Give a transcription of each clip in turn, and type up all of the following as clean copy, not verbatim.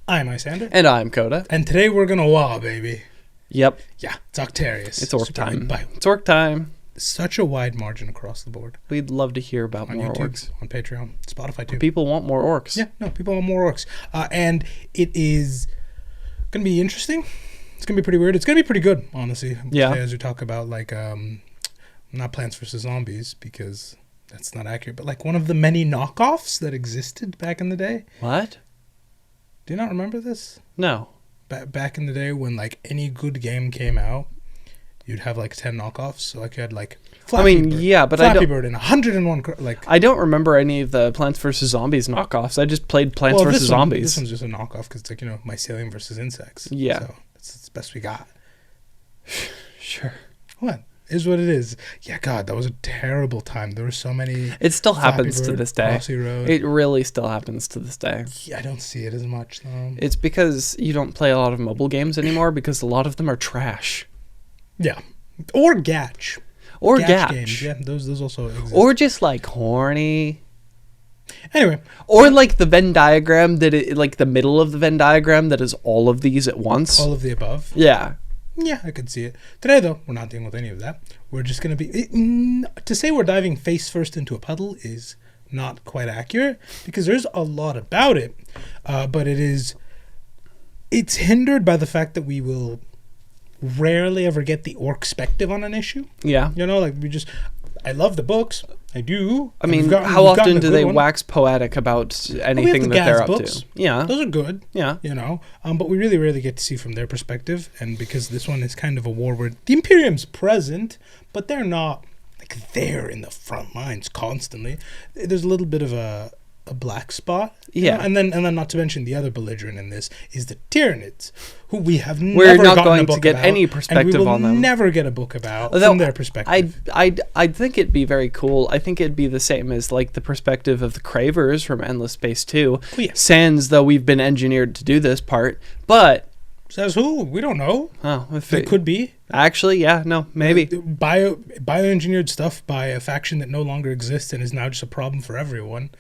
I'm Isyander. And I'm Koda. And today we're going to WoW, baby. Yep. Yeah, it's Octarius. It's Ork time. It's Ork time. Such a wide margin across the board. We'd love to hear about on more YouTube, orcs. On Patreon, Spotify too. People want more orcs. Yeah, no, people want more orcs. And it is going to be interesting. It's going to be pretty weird. It's going to be pretty good, honestly. Yeah. As we talk about, like, not Plants vs. Zombies, because that's not accurate, but like one of the many knockoffs that existed back in the day. What? Do you not remember this? No. Back in the day when, like, any good game came out, you'd have, like, 10 knockoffs. So, like, you had, like, Flappy Bird, yeah, but Flappy Bird and 101, like... I don't remember any of the Plants vs. Zombies knockoffs. I just played Plants vs. Zombies. This one's just a knockoff because it's, like, you know, mycelium versus insects. Yeah. So, it's the best we got. Sure. What? Is what it is. Yeah, God, that was a terrible time. There were so many... It still happens Flappy to Bird, this day. Mossy Road. It really still happens to this day. Yeah, I don't see it as much, though. It's because you don't play a lot of mobile games anymore because a lot of them are trash. Yeah. Or Gatch. Or Gatch Gatch. games. Yeah, those also exist. Or just, like, horny... Anyway. Or like the Venn diagram like the middle of the Venn diagram that is all of these at once. All of the above. Yeah. Yeah, I could see it. Today, though, we're not dealing with any of that. We're just going to be... to say we're diving face first into a puddle is not quite accurate because there's a lot about it. But it's hindered by the fact that we will rarely ever get the orc perspective on an issue. Yeah. You know, like I love the books. I do. I mean, how often do they wax poetic about anything that they're up to? Yeah. Those are good. Yeah. You know, but we really rarely get to see from their perspective. And because this one is kind of a war where the Imperium's present, but they're not like there in the front lines constantly. There's a little bit of a black spot. Yeah. And then not to mention the other belligerent in this is the Tyranids, who we have We're never not gotten going a book to get about, any perspective on them. And we will never get a book about Although from their perspective. I'd think it'd be very cool. I think it'd be the same as like the perspective of the Cravers from Endless Space 2. Oh, yeah. Sans though we've been engineered to do this part, but Says who? We don't know. Oh, if it could be. Actually, yeah, no, maybe. Bioengineered stuff by a faction that no longer exists and is now just a problem for everyone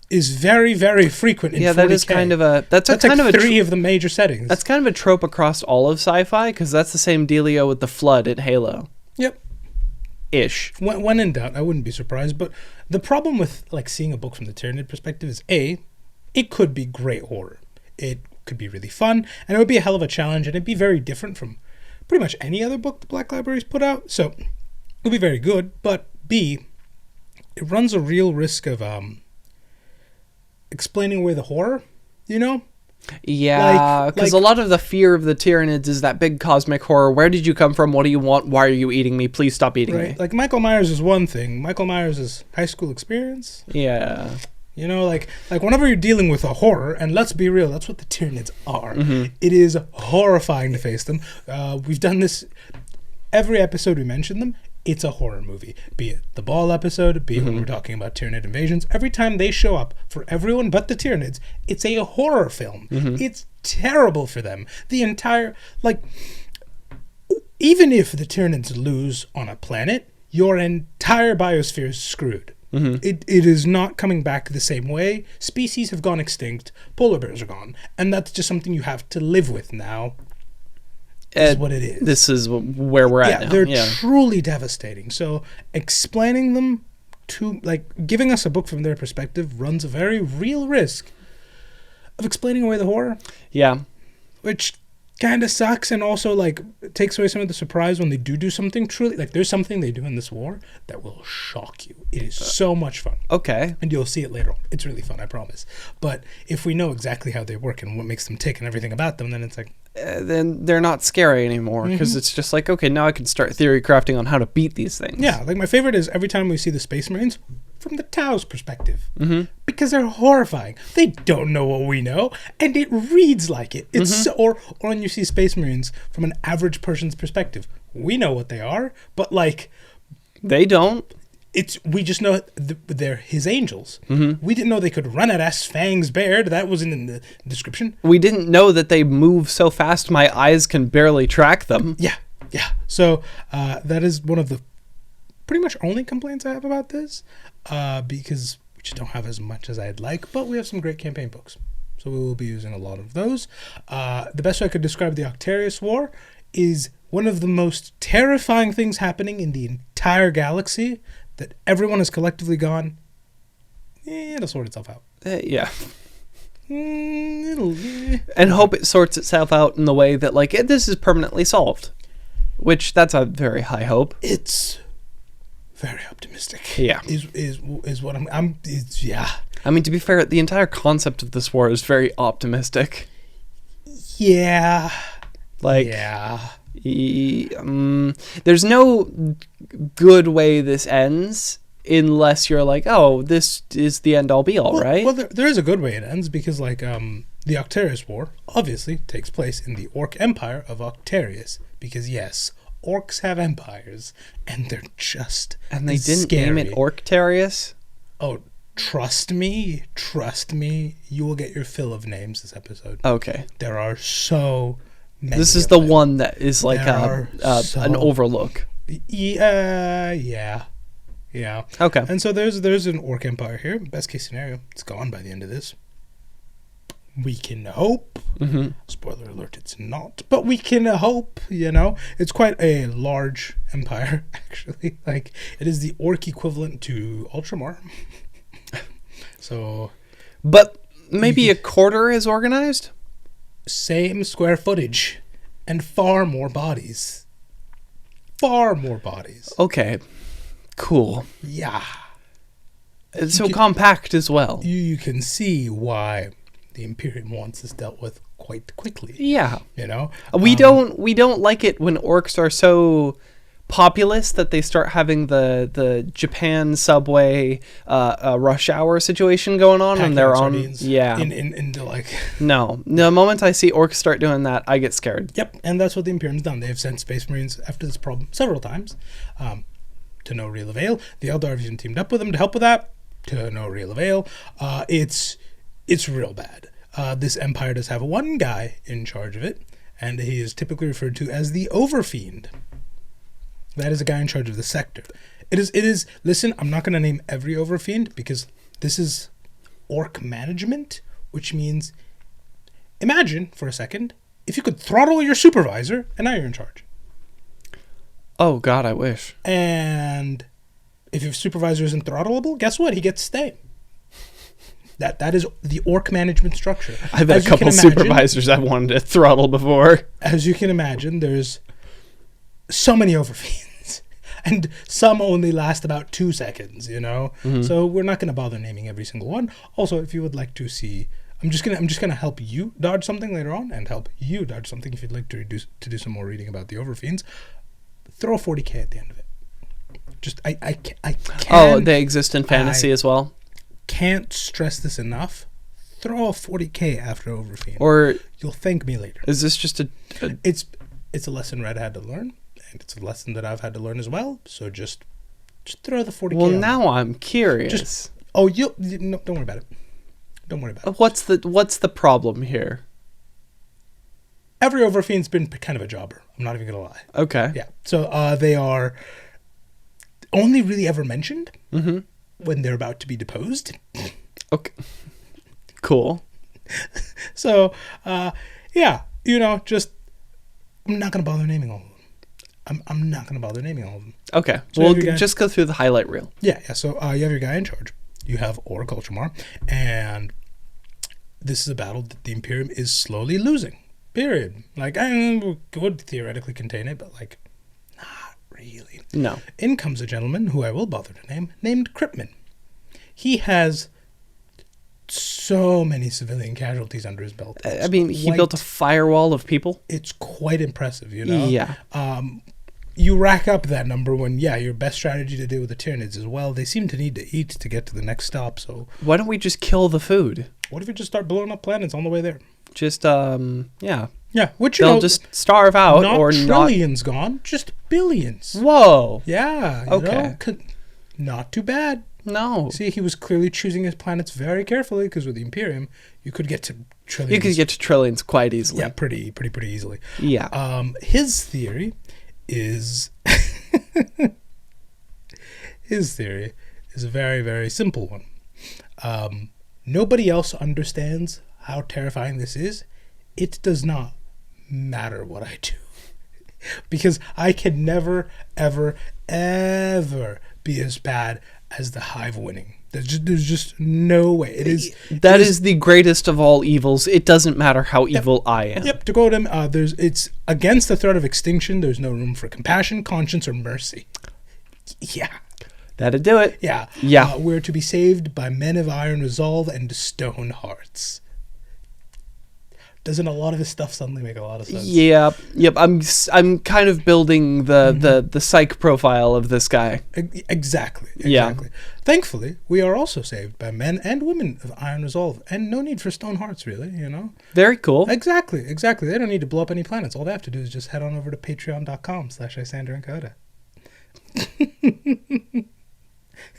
is very, very frequent in 40K. That is kind of a... That's like kind of three of the major settings. That's kind of a trope across all of sci-fi, because that's the same dealio with the Flood at Halo. Yep. Ish. When in doubt, I wouldn't be surprised. But the problem with like seeing a book from the Tyranid perspective is, A, it could be great horror. It could be really fun, and it would be a hell of a challenge, and it'd be very different from pretty much any other book the Black Library's put out. So it would be very good. But B, it runs a real risk of... explaining away the horror, you know? Yeah, because a lot of the fear of the Tyranids is that big cosmic horror. Where did you come from? What do you want? Why are you eating me? Please stop eating me. Like, Michael Myers is one thing. Michael Myers is high school experience. Yeah. You know, like whenever you're dealing with a horror, and let's be real, that's what the Tyranids are. Mm-hmm. It is horrifying to face them. We've done this every episode we mention them. It's a horror movie, be it the Ball episode, be it when we're talking about Tyranid invasions. Every time they show up, for everyone but the Tyranids, it's a horror film. It's terrible for them. The entire, like, even if the Tyranids lose on a planet, your entire biosphere is screwed. It is not coming back the same way. Species have gone extinct. Polar bears are gone. And that's just something you have to live with now. Is what it is. This is where we're at now. They're truly devastating. So explaining them to, like, giving us a book from their perspective runs a very real risk of explaining away the horror. Yeah. Which kind of sucks, and also, like, takes away some of the surprise when they do something truly. Like, there's something they do in this war that will shock you. It is so much fun. Okay. And you'll see it later on. It's really fun, I promise. But if we know exactly how they work and what makes them tick and everything about them, then it's like... then they're not scary anymore, because it's just like, okay, now I can start theory crafting on how to beat these things. Yeah, like my favorite is every time we see the Space Marines from the Tau's perspective, because they're horrifying. They don't know what we know, and it reads like it. It's so, or when you see Space Marines from an average person's perspective, we know what they are, but like they don't. We just know they're his angels. We didn't know they could run at us, fangs bared. That wasn't in the description. We didn't know that they move so fast my eyes can barely track them. Yeah. So that is one of the pretty much only complaints I have about this, because we just don't have as much as I'd like, but we have some great campaign books. So we will be using a lot of those. The best way I could describe the Octarius War is one of the most terrifying things happening in the entire galaxy, that everyone has collectively gone, it'll sort itself out. Yeah. And hope it sorts itself out in the way that, like, this is permanently solved. Which, that's a very high hope. It's very optimistic. Yeah. Is what yeah. I mean, to be fair, the entire concept of this war is very optimistic. Yeah. Like, yeah. There's no good way this ends unless you're like, oh, this is the end all be all, right? Well, there is a good way it ends, because, like, the Octarius War obviously takes place in the Ork Empire of Octarius, because, yes, orcs have empires, and they're just And they didn't scary. name it Orktarius? Oh, trust me, you will get your fill of names this episode. Okay. There are so many. This is of the them. one that is like an overlook. Yeah. Okay. And so there's an Ork Empire here. Best case scenario, it's gone by the end of this. We can hope. Mm-hmm. Spoiler alert, it's not. But we can hope, It's quite a large empire, actually. Like, it is the Ork equivalent to Ultramar. So... But maybe a quarter is organized? Same square footage. And far more bodies. Okay. Cool. Yeah. It's so compact as well. You can see why the Imperium wants this dealt with quite quickly. Yeah. We We don't like it when orcs are so populous that they start having the Japan subway rush hour situation going on, and they're on. Yeah. Into like. No. The moment I see orcs start doing that, I get scared. Yep, and that's what the Imperium's done. They have sent Space Marines after this problem several times, to no real avail. The Eldar even teamed up with them to help with that, to no real avail. It's real bad. This empire does have one guy in charge of it, and he is typically referred to as the Overfiend. That is a guy in charge of the sector. It is. Listen, I'm not going to name every Overfiend, because this is orc management, which means, imagine for a second if you could throttle your supervisor, and now you're in charge. Oh God, I wish. And if your supervisor isn't throttleable, guess what? He gets to stay. That is the orc management structure. I've had a couple supervisors I've wanted to throttle before. As you can imagine, there's so many Overfiends, and some only last about 2 seconds, Mm-hmm. So we're not going to bother naming every single one. Also, if you would like to see, I'm just gonna help you dodge something later on, and help you dodge something if you'd like to do some more reading about the Overfiends. Throw a 40k at the end of it. Just I can't. Oh, they exist in fantasy as well. Can't stress this enough. Throw a 40k after Overfiend, or you'll thank me later. Is this just a It's a lesson Red had to learn, and it's a lesson that I've had to learn as well. So just throw the 40k. Well, now I'm curious. No, don't worry about it. Don't worry about it. What's the problem here? Every Overfiend's been kind of a jobber. I'm not even gonna lie. Okay. Yeah. So they are only really ever mentioned when they're about to be deposed. Okay. Cool. So, yeah, just I'm not gonna bother naming all of them. I'm not gonna bother naming all of them. Okay. So we'll just go through the highlight reel. Yeah. So you have your guy in charge. You have Ork Ultramar, and this is a battle that the Imperium is slowly losing. Period. Like, we could theoretically contain it, but, like, not really. No. In comes a gentleman, who I will bother to name, named Kryptman. He has so many civilian casualties under his belt. I mean, he built a firewall of people. It's quite impressive, Yeah. You rack up that number when, your best strategy to deal with the Tyranids is, well, they seem to need to eat to get to the next stop, so... Why don't we just kill the food? What if we just start blowing up planets on the way there? Just, yeah. Yeah, which, they'll just starve out, or trillions gone, just billions. Whoa. Yeah. Okay. Not too bad. No. See, he was clearly choosing his planets very carefully, because with the Imperium, you could get to trillions. You could get to trillions quite easily. Yeah, pretty easily. Yeah. His theory is... a very, very simple one. Nobody else understands how terrifying this is, it does not matter what I do. Because I can never, ever, ever be as bad as the Hive winning. There's just no way. That is the greatest of all evils. It doesn't matter how evil I am. Yep, to quote him, it's against the threat of extinction, there's no room for compassion, conscience, or mercy. Yeah. That'd do it. Yeah. Yeah. We're to be saved by men of iron resolve and stone hearts. Doesn't a lot of his stuff suddenly make a lot of sense? Yeah. Yep. I'm kind of building the psych profile of this guy. Exactly. Yeah. Thankfully, we are also saved by men and women of iron resolve, and no need for stone hearts, really. Very cool. Exactly. They don't need to blow up any planets. All they have to do is just head on over to patreon.com/Isyander and Koda.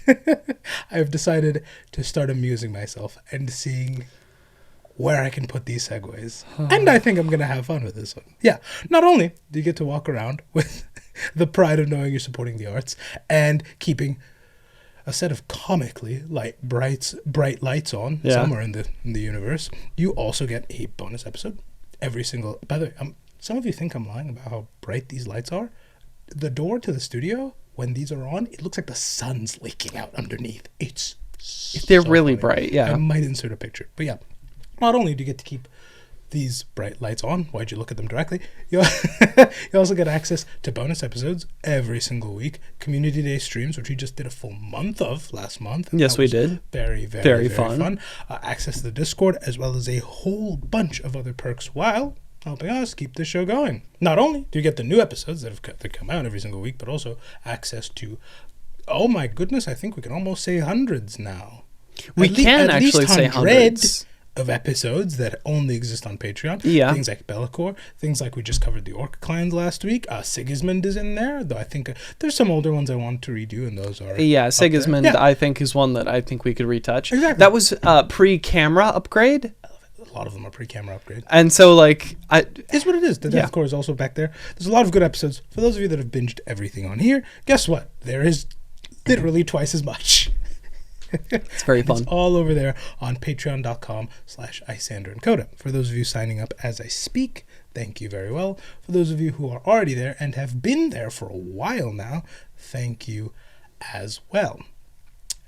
I have decided to start amusing myself and seeing where I can put these segues. And I think I'm going to have fun with this one. Yeah. Not only do you get to walk around with the pride of knowing you're supporting the arts and keeping a set of comically bright lights on somewhere in the universe, you also get a bonus episode every single... By the way, some of you think I'm lying about how bright these lights are. The door to the studio, when these are on, it looks like the sun's leaking out underneath. They're really bright, yeah. I might insert a picture. But yeah, not only do you get to keep these bright lights on, why'd you look at them directly, you also get access to bonus episodes every single week, community day streams, which we just did a full month of last month. Yes, we did. Very, very, very fun. Access to the Discord, as well as a whole bunch of other perks while helping us keep this show going. Not only do you get the new episodes that come out every single week, but also access to, oh my goodness, I think we can almost say hundreds now. We can actually say hundreds of episodes that only exist on Patreon. Yeah. Things like Be'lakor, things like we just covered the Ork clans last week. Sigismund is in there, though I think there's some older ones I want to redo, and those are Sigismund, I think, is one that I think we could retouch. Exactly. That was pre-camera upgrade. A lot of them are pre-camera upgrade. And so, it's what it is. The Deathcore is also back there. There's a lot of good episodes. For those of you that have binged everything on here, guess what? There is literally twice as much. It's very fun. It's all over there on patreon.com/Isyander and Koda. For those of you signing up as I speak, thank you very well. For those of you who are already there and have been there for a while now, thank you as well.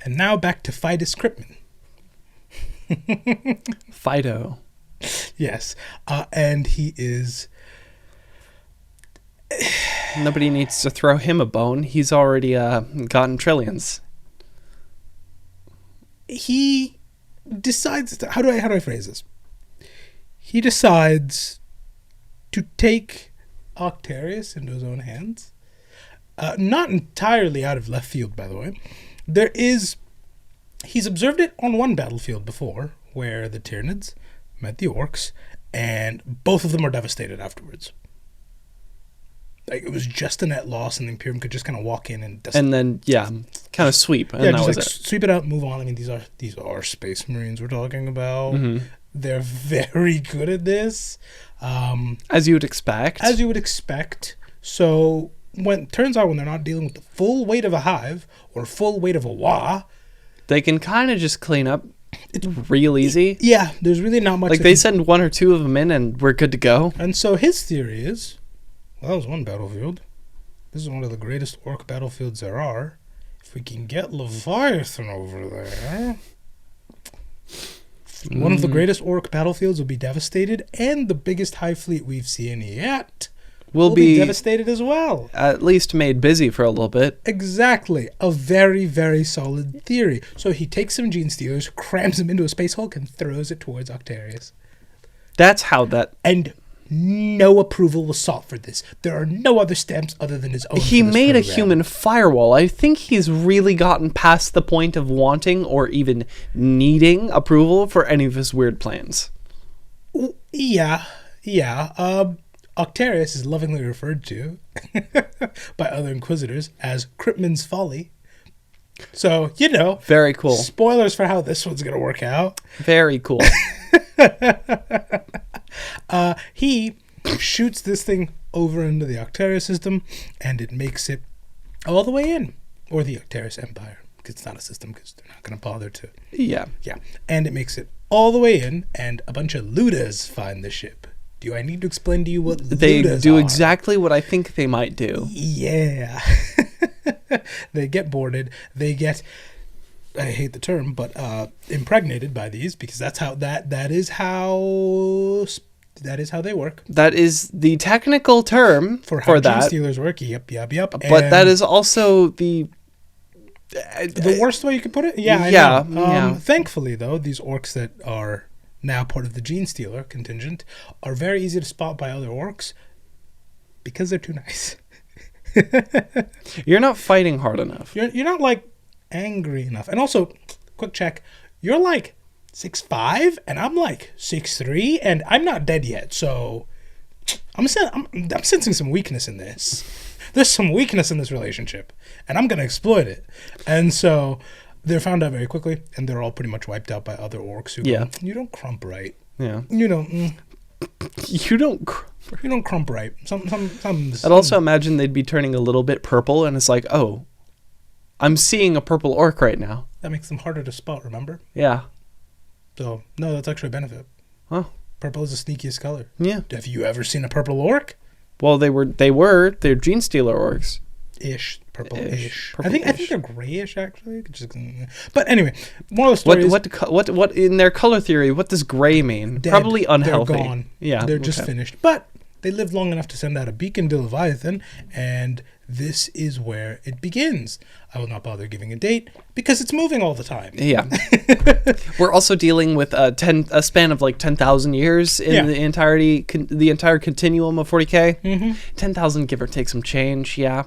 And now back to Fidus Kryptman. Fido. Yes. And he is... Nobody needs to throw him a bone. He's already gotten trillions. He decides... How do I phrase this? He decides to take Octarius into his own hands. Not entirely out of left field, by the way. He's observed it on one battlefield before, where the Tyranids met the Orks, and both of them are devastated afterwards. It was just a net loss, and the Imperium could just kind of walk in and... And then, kind of sweep. And that was it. Sweep it out, move on. I mean, these are Space Marines we're talking about. Mm-hmm. They're very good at this. As you would expect. So, turns out when they're not dealing with the full weight of a Hive, or full weight of a Wa... They can kind of just clean up. It's real easy. Yeah, there's really not much. They send one or two of them in and we're good to go. And so his theory is, well, that was one battlefield. This is one of the greatest Ork battlefields there are. If we can get Leviathan over there, one of the greatest Ork battlefields will be devastated, and the biggest Hive fleet we've seen yet will be devastated as well. At least made busy for a little bit. Exactly. A very, very solid theory. So he takes some Genestealers, crams them into a Space Hulk, and throws it towards Octarius. That's how that... And no approval was sought for this. There are no other stamps other than his own. He made a human firewall. I think he's really gotten past the point of wanting or even needing approval for any of his weird plans. Yeah. Octarius is lovingly referred to by other Inquisitors as Kryptman's Folly. So, very cool. Spoilers for how this one's going to work out. Very cool. He shoots this thing over into the Octarius system, and it makes it all the way in. Or the Octarius Empire, because it's not a system, because they're not going to bother to... Yeah. And it makes it all the way in, and a bunch of looters find the ship. Do I need to explain to you what they looters do? are? Exactly what I think they might do. Yeah. They get boarded. They get, I hate the term, but impregnated by these, because that's how that is how they work. That is the technical term for how that. Genestealers work. Yep. But that is also the worst way you could put it. Yeah, I know. Thankfully, though, these orcs that are now part of the Genestealer contingent are very easy to spot by other orcs because they're too nice. You're not fighting hard enough. You're not like angry enough. And also, quick check, you're like 6'5", and I'm like 6'3", and I'm not dead yet. So I'm sensing some weakness in this. There's some weakness in this relationship, and I'm gonna exploit it. And so they're found out very quickly, and they're all pretty much wiped out by other orcs who go, you don't crump right. Yeah. You don't. You don't crump right. I'd also imagine they'd be turning a little bit purple, and it's like, oh, I'm seeing a purple orc right now. That makes them harder to spot, remember? Yeah. So, no, that's actually a benefit. Huh. Purple is the sneakiest color. Yeah. Have you ever seen a purple orc? Well, they're Genestealer orcs. Purple-ish. I think they're grayish, actually. But anyway, moral of the story is... What in their color theory, what does gray mean? Dead. Probably unhealthy. They're gone. Yeah. They're just finished. But they lived long enough to send out a beacon to Leviathan, and this is where it begins. I will not bother giving a date because it's moving all the time. Yeah. We're also dealing with a span of like 10,000 years in the entire continuum of 40K. Mm-hmm. 10,000 give or take some change, yeah.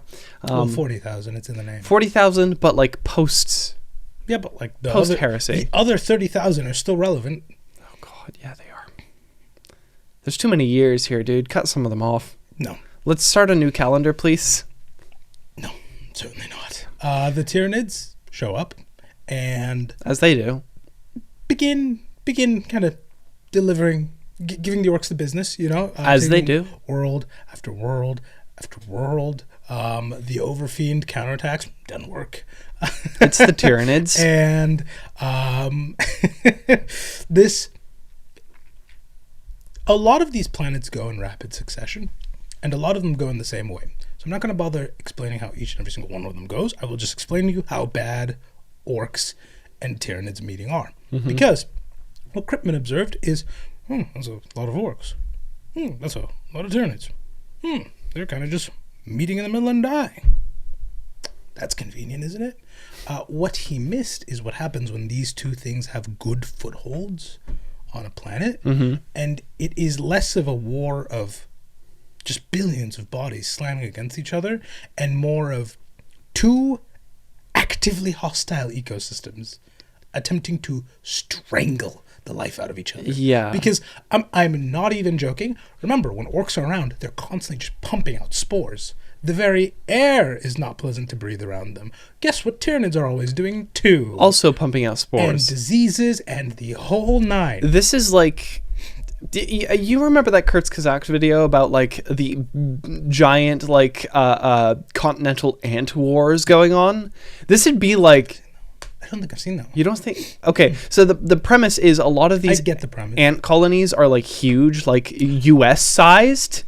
40,000, it's in the name. 40,000, but like posts. Yeah, but like the post-heresy. The other 30,000 are still relevant. Oh god, yeah, they are. There's too many years here, dude. Cut some of them off. No. Let's start a new calendar, please. No, certainly not. The Tyranids show up, and as they do, begin kind of delivering, giving the orcs the business, as they do, world after world after world. The Overfiend counterattacks doesn't work. It's the Tyranids, and a lot of these planets go in rapid succession, and a lot of them go in the same way. I'm not going to bother explaining how each and every single one of them goes. I will just explain to you how bad orcs and Tyranids meeting are. Mm-hmm. Because what Kryptman observed is, that's a lot of orcs. That's a lot of Tyranids. They're kind of just meeting in the middle and dying. That's convenient, isn't it? What he missed is what happens when these two things have good footholds on a planet. Mm-hmm. And it is less of a war of just billions of bodies slamming against each other, and more of two actively hostile ecosystems attempting to strangle the life out of each other. Yeah. Because I'm not even joking. Remember, when orcs are around, they're constantly just pumping out spores. The very air is not pleasant to breathe around them. Guess what Tyranids are always doing too? Also pumping out spores. And diseases and the whole nine. This is like... You remember that Kurtz Kazakh video about like the giant like continental ant wars going on? This would be like... I don't think I've seen that one. You don't think? Okay, so the premise is a lot of these I get the premise. Ant colonies are like huge, like US sized.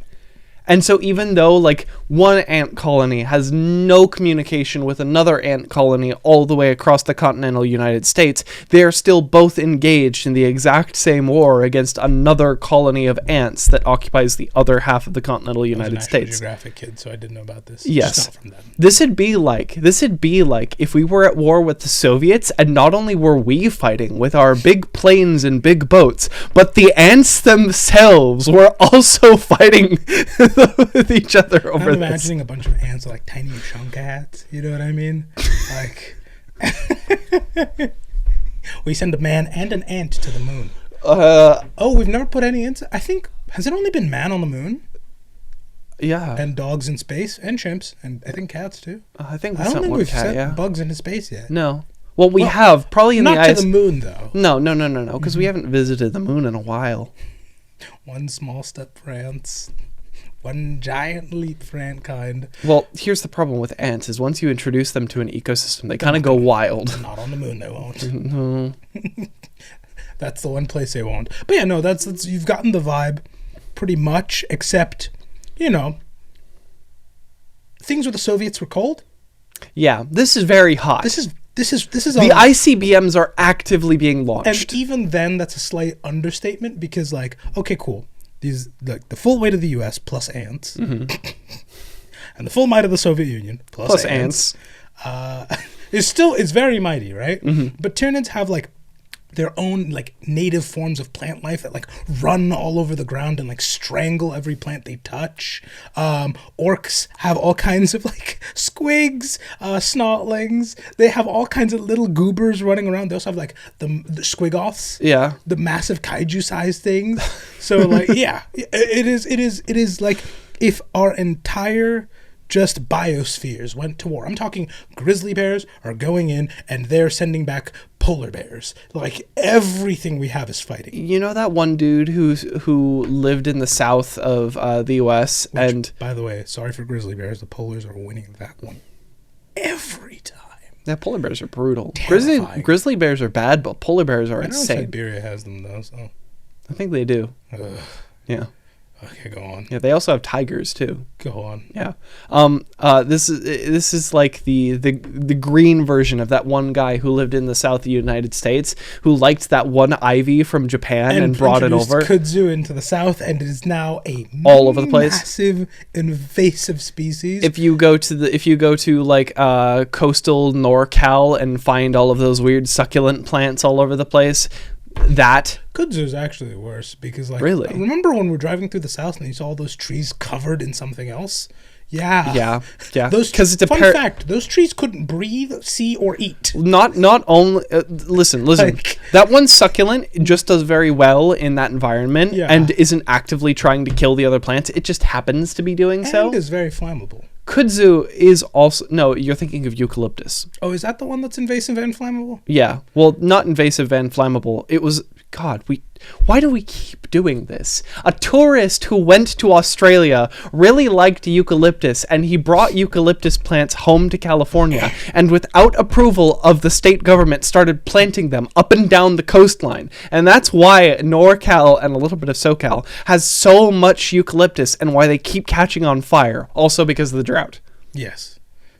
And so even though like one ant colony has no communication with another ant colony all the way across the continental United States, they're still both engaged in the exact same war against another colony of ants that occupies the other half of the continental United States. I was an Geographic kid, so I didn't know about this. Yes. Just not from them. This would be like if we were at war with the Soviets, and not only were we fighting with our big planes and big boats, but the ants themselves were also fighting with each other over I'm imagining a bunch of ants with like tiny chunk hats. You know what I mean? Like, we send a man and an ant to the moon. We've never put any ants. I think, has it only been man on the moon? Yeah. And dogs in space, and chimps, and I think cats too. I don't think we've cat, sent bugs into space yet. No. Well, we have probably in the not to the moon though. No, because we haven't visited the moon in a while. One small step for ants. One giant leap for antkind. Well, here's the problem with ants is once you introduce them to an ecosystem, they kind of go wild. Not on the moon, they won't. No. That's the one place they won't. But yeah, no, that's you've gotten the vibe pretty much, except, you know, things with the Soviets were cold. Yeah, this is very hot. This is the ICBMs are actively being launched. And even then, that's a slight understatement because, like, okay, cool. These, like, the full weight of the US plus ants, and the full might of the Soviet Union plus ants. Is very mighty, right? But Tyranids have, like, their own, like, native forms of plant life that, like, run all over the ground and, like, strangle every plant they touch. Orks have all kinds of, like, squigs, snotlings. They have all kinds of little goobers running around. They also have, like, the squigoths. Yeah. The massive kaiju-sized things. So, like, yeah. It is, like, if our entire just biospheres went to war. I'm talking grizzly bears are going in and they're sending back polar bears. Like, everything we have is fighting. You know that one dude who lived in the south of the U.S. Which, and by the way, sorry for grizzly bears, the polars are winning that one every time. Yeah, polar bears are brutal. Terrifying. Grizzly bears are bad, but polar bears are I don't know if insane. Siberia has them though, so I think they do. Ugh. Yeah. Okay, go on. Yeah, they also have tigers too. Go on. Yeah. This is like the green version of that one guy who lived in the south of the United States who liked that one ivy from Japan and brought it over. Kudzu into the south, and it is now a all over the place, massive invasive species. If you go to like coastal NorCal and find all of those weird succulent plants all over the place, that Kudzu is actually worse because, like, really? Remember when we're driving through the south and you saw all those trees covered in something else? Yeah. Those, because it's a fun fact. Those trees couldn't breathe, see, or eat. Not only listen. Like, that one succulent just does very well in that environment and isn't actively trying to kill the other plants. It just happens to be doing so. And is very flammable. Kudzu is also... No, you're thinking of eucalyptus. Oh, is that the one that's invasive and flammable? Yeah. Well, not invasive and flammable. It was... God, why do we keep doing this? A tourist who went to Australia really liked eucalyptus, and he brought eucalyptus plants home to California, and without approval of the state government started planting them up and down the coastline. And that's why NorCal and a little bit of SoCal has so much eucalyptus and why they keep catching on fire, also because of the drought. Yes.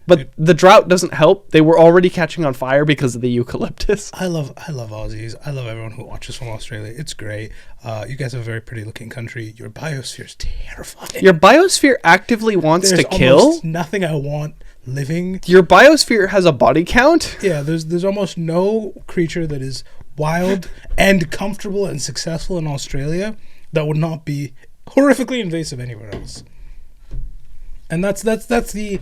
But the drought doesn't help. They were already catching on fire because of the eucalyptus. I love Aussies. I love everyone who watches from Australia. It's great. You guys have a very pretty looking country. Your biosphere is terrifying. Your biosphere actively wants to kill? Almost nothing I want living. Your biosphere has a body count? Yeah, there's almost no creature that is wild and comfortable and successful in Australia that would not be horrifically invasive anywhere else. And that's the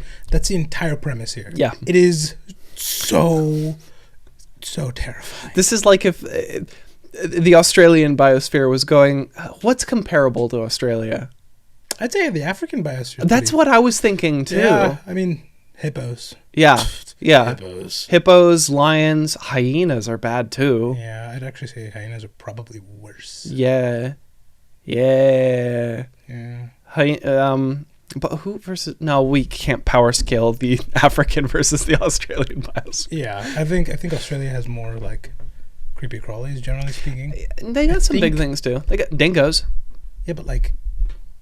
entire premise here. Yeah. It is so terrifying. This is like if the Australian biosphere was going, what's comparable to Australia? I'd say the African biosphere. That's what I was thinking too. Yeah, I mean, hippos. Yeah. Hippos, lions, hyenas are bad too. Yeah, I'd actually say hyenas are probably worse. Yeah. But who versus... No, we can't power scale the African versus the Australian biosphere. Yeah, I think Australia has more, like, creepy crawlies, generally speaking. They got some big things, too. They got dingoes. Yeah, but, like...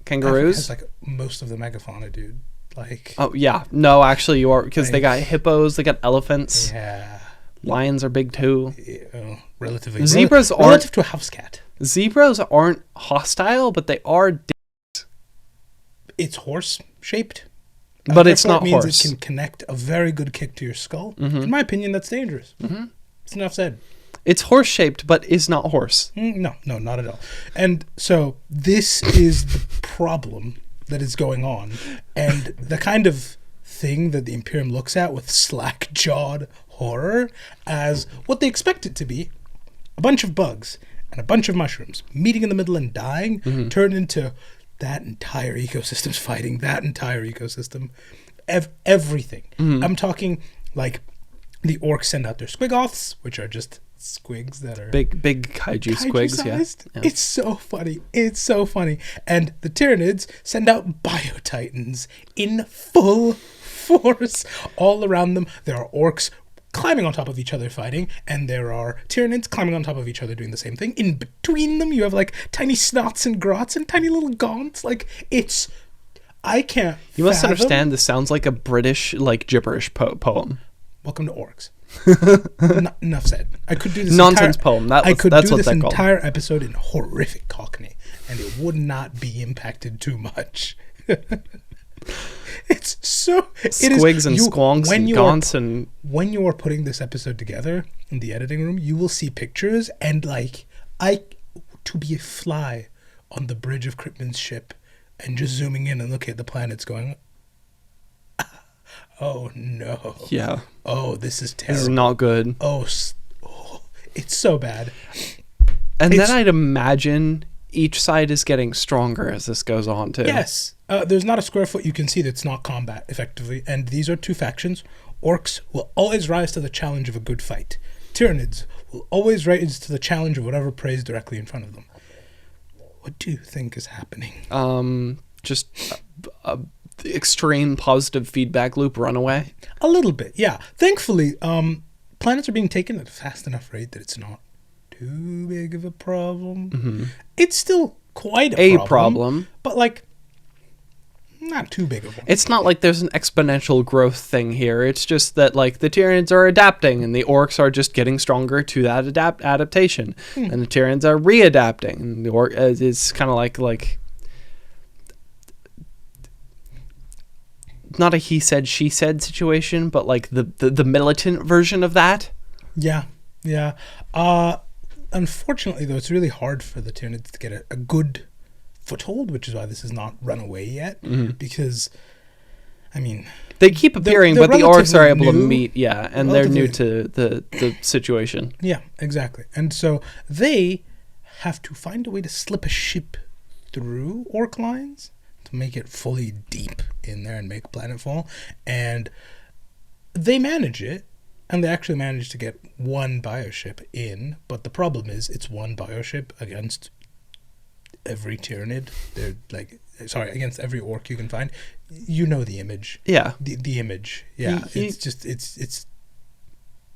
Kangaroos? Africa has, like, most of the megafauna, dude. Like... Oh, yeah. No, actually, you are... Because they got hippos, they got elephants. Yeah. Lions are big, too. Yeah, relatively. Zebras aren't... Relative to a house cat. Zebras aren't hostile, but they are... It's horse-shaped. But it's not means horse. It can connect a very good kick to your skull. Mm-hmm. In my opinion, that's dangerous. Mm-hmm. It's enough said. It's horse-shaped, but is not horse. No, not at all. And so this is the problem that is going on. And the kind of thing that the Imperium looks at with slack-jawed horror as what they expect it to be, a bunch of bugs and a bunch of mushrooms meeting in the middle and dying, turned into... that entire ecosystem's fighting that entire ecosystem. Everything. I'm talking like the orcs send out their squigoths, which are just squigs that are big kaiju squigs. Yeah. It's so funny. And the Tyranids send out biotitans in full force all around them. There are orcs climbing on top of each other fighting, and there are Tyranids climbing on top of each other doing the same thing. In between them, you have like tiny snots and grots and tiny little gaunts. Like, it's... I can't You must understand, this sounds like a British, like, gibberish poem. Welcome to Orks. Enough said. I could do this nonsense poem. That's do what this they call entire episode in horrific Cockney, and it would not be impacted too much. It's so... Squigs and squonks and gaunts and... When you are putting this episode together in the editing room, you will see pictures, and like, to be a fly on the bridge of Kryptman's ship and just zooming in and looking at the planets going, oh no. Yeah. Oh, this is terrible. This is not good. Oh, it's so bad. And then I'd imagine each side is getting stronger as this goes on too. Yes. There's not a square foot you can see that's not combat, effectively. And these are two factions. Orks will always rise to the challenge of a good fight. Tyranids will always rise to the challenge of whatever preys directly in front of them. What do you think is happening? Just a extreme positive feedback loop runaway. A little bit, yeah. Thankfully, planets are being taken at a fast enough rate that it's not too big of a problem. Mm-hmm. It's still quite a problem. But, like, not too big of one. It's not like there's an exponential growth thing here. It's just that, like, the Tyranids are adapting and the Orks are just getting stronger to that adaptation. And the Tyranids are readapting. And the it's kind of like not a he said, she said situation, but like the militant version of that. Yeah. Unfortunately, though, it's really hard for the Tyranids to get a good foothold, which is why this is not run away yet, because, I mean... They keep appearing, but the Orks are able to meet, and they're new to the situation. Yeah, exactly. And so they have to find a way to slip a ship through Ork lines to make it fully deep in there and make planetfall. And they manage it, and they actually manage to get one bioship in, but the problem is it's one bioship against every Tyranid. They're like, sorry, against every Ork you can find. You know the image. Yeah. The image. Yeah. It's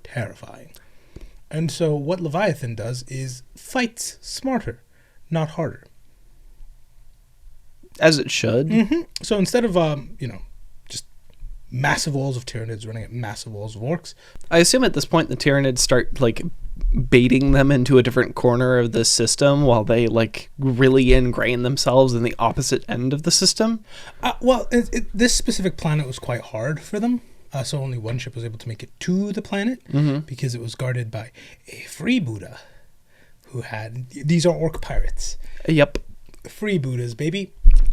terrifying. And so what Leviathan does is fights smarter, not harder. As it should. Mm-hmm. So instead of, just massive walls of Tyranids running at massive walls of Orks. I assume at this point the Tyranids start, like, baiting them into a different corner of the system while they, like, really ingrain themselves in the opposite end of the system. This specific planet was quite hard for them. So only one ship was able to make it to the planet because it was guarded by a freebooter who had... These are Ork pirates. Yep. Freebooters, baby.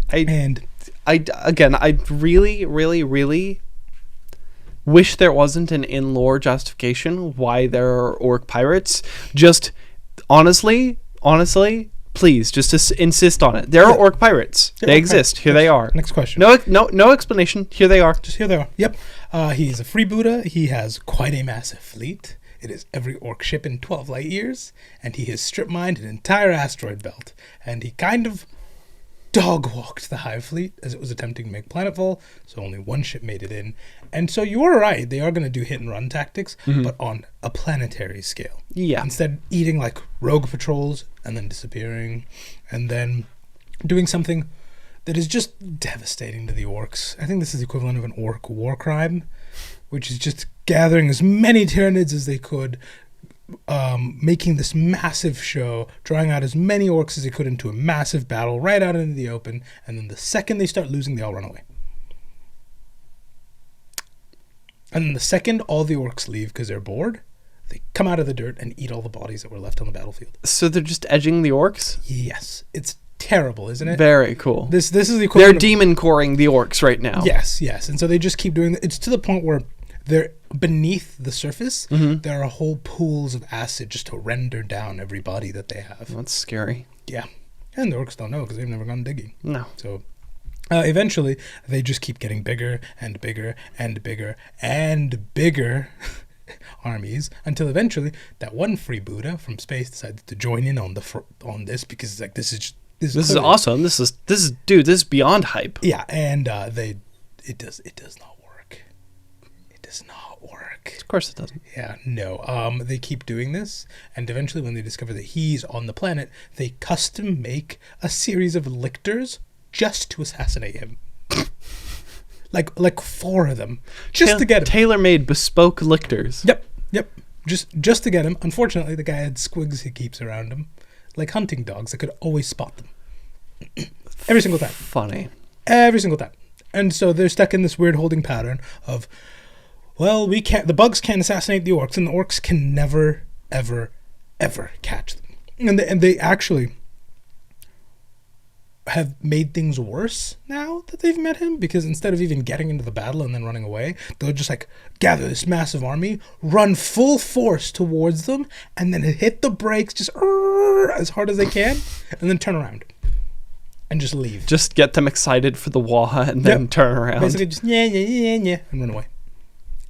I really, really, really wish there wasn't an in-lore justification why there are Ork pirates. Just, honestly, please, just insist on it. There are Ork pirates. They exist. Here they are. Next question. No explanation. Here they are. Just here they are. Yep. He's a freebooter. He has quite a massive fleet. It is every Ork ship in 12 light years, and he has strip-mined an entire asteroid belt. And he kind of dog-walked the Hive Fleet as it was attempting to make planetfall, so only one ship made it in. And so you were right, they are going to do hit-and-run tactics, but on a planetary scale. Yeah. Instead, eating, like, rogue patrols, and then disappearing, and then doing something that is just devastating to the Orks. I think this is the equivalent of an Ork war crime, which is just gathering as many Tyranids as they could, making this massive show, drawing out as many Orks as they could into a massive battle right out into the open, and then the second they start losing, they all run away. And then the second all the Orks leave because they're bored, they come out of the dirt and eat all the bodies that were left on the battlefield. So they're just edging the Orks? Yes. It's terrible, isn't it? Very cool. This is the equivalent. They're demon coring the Orks right now. Yes. And so they just keep doing it. It's to the point where they're beneath the surface. There are whole pools of acid just to render down every body that they have. That's scary. Yeah. And the Orks don't know because they've never gone digging. No. So eventually they just keep getting bigger and bigger and bigger and bigger armies until eventually that one freebooter from space decided to join in on this because it's like this is awesome. This is beyond hype. Yeah, and it does not work. It does not work. Of course it doesn't. Yeah, no. They keep doing this, and eventually when they discover that he's on the planet, they custom make a series of lictors just to assassinate him. like 4 of them. Just to get him. Tailor-made bespoke lictors. Yep. Just to get him. Unfortunately, the guy had squigs he keeps around him. Like hunting dogs that could always spot them. Every single time. Funny. Every single time. And so they're stuck in this weird holding pattern of, well, the bugs can't assassinate the orcs, and the orcs can never, ever, ever catch them. And they actually have made things worse now that they've met him, because instead of even getting into the battle and then running away, they'll just like gather this massive army, run full force towards them, and then hit the brakes just as hard as they can, and then turn around and just leave. Just get them excited for the Waha and then turn around. Basically just yeah, and run away.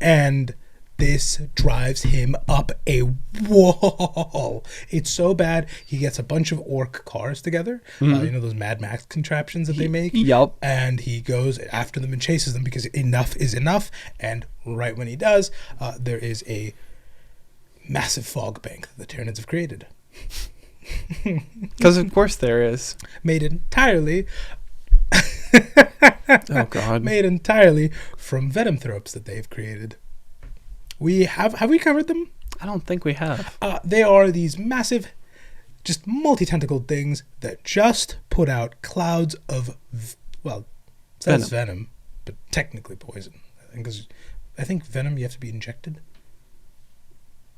And this drives him up a wall. It's so bad, he gets a bunch of orc cars together. Those Mad Max contraptions that they make? Yep. And he goes after them and chases them because enough is enough. And right when he does, there is a massive fog bank that the Tyranids have created. Because of course there is. Made entirely... oh, God. Made entirely from venom thropes that they've created. Have we covered them? I don't think we have. They are these massive, just multi-tentacled things that just put out clouds of, says venom, but technically poison. I think venom you have to be injected.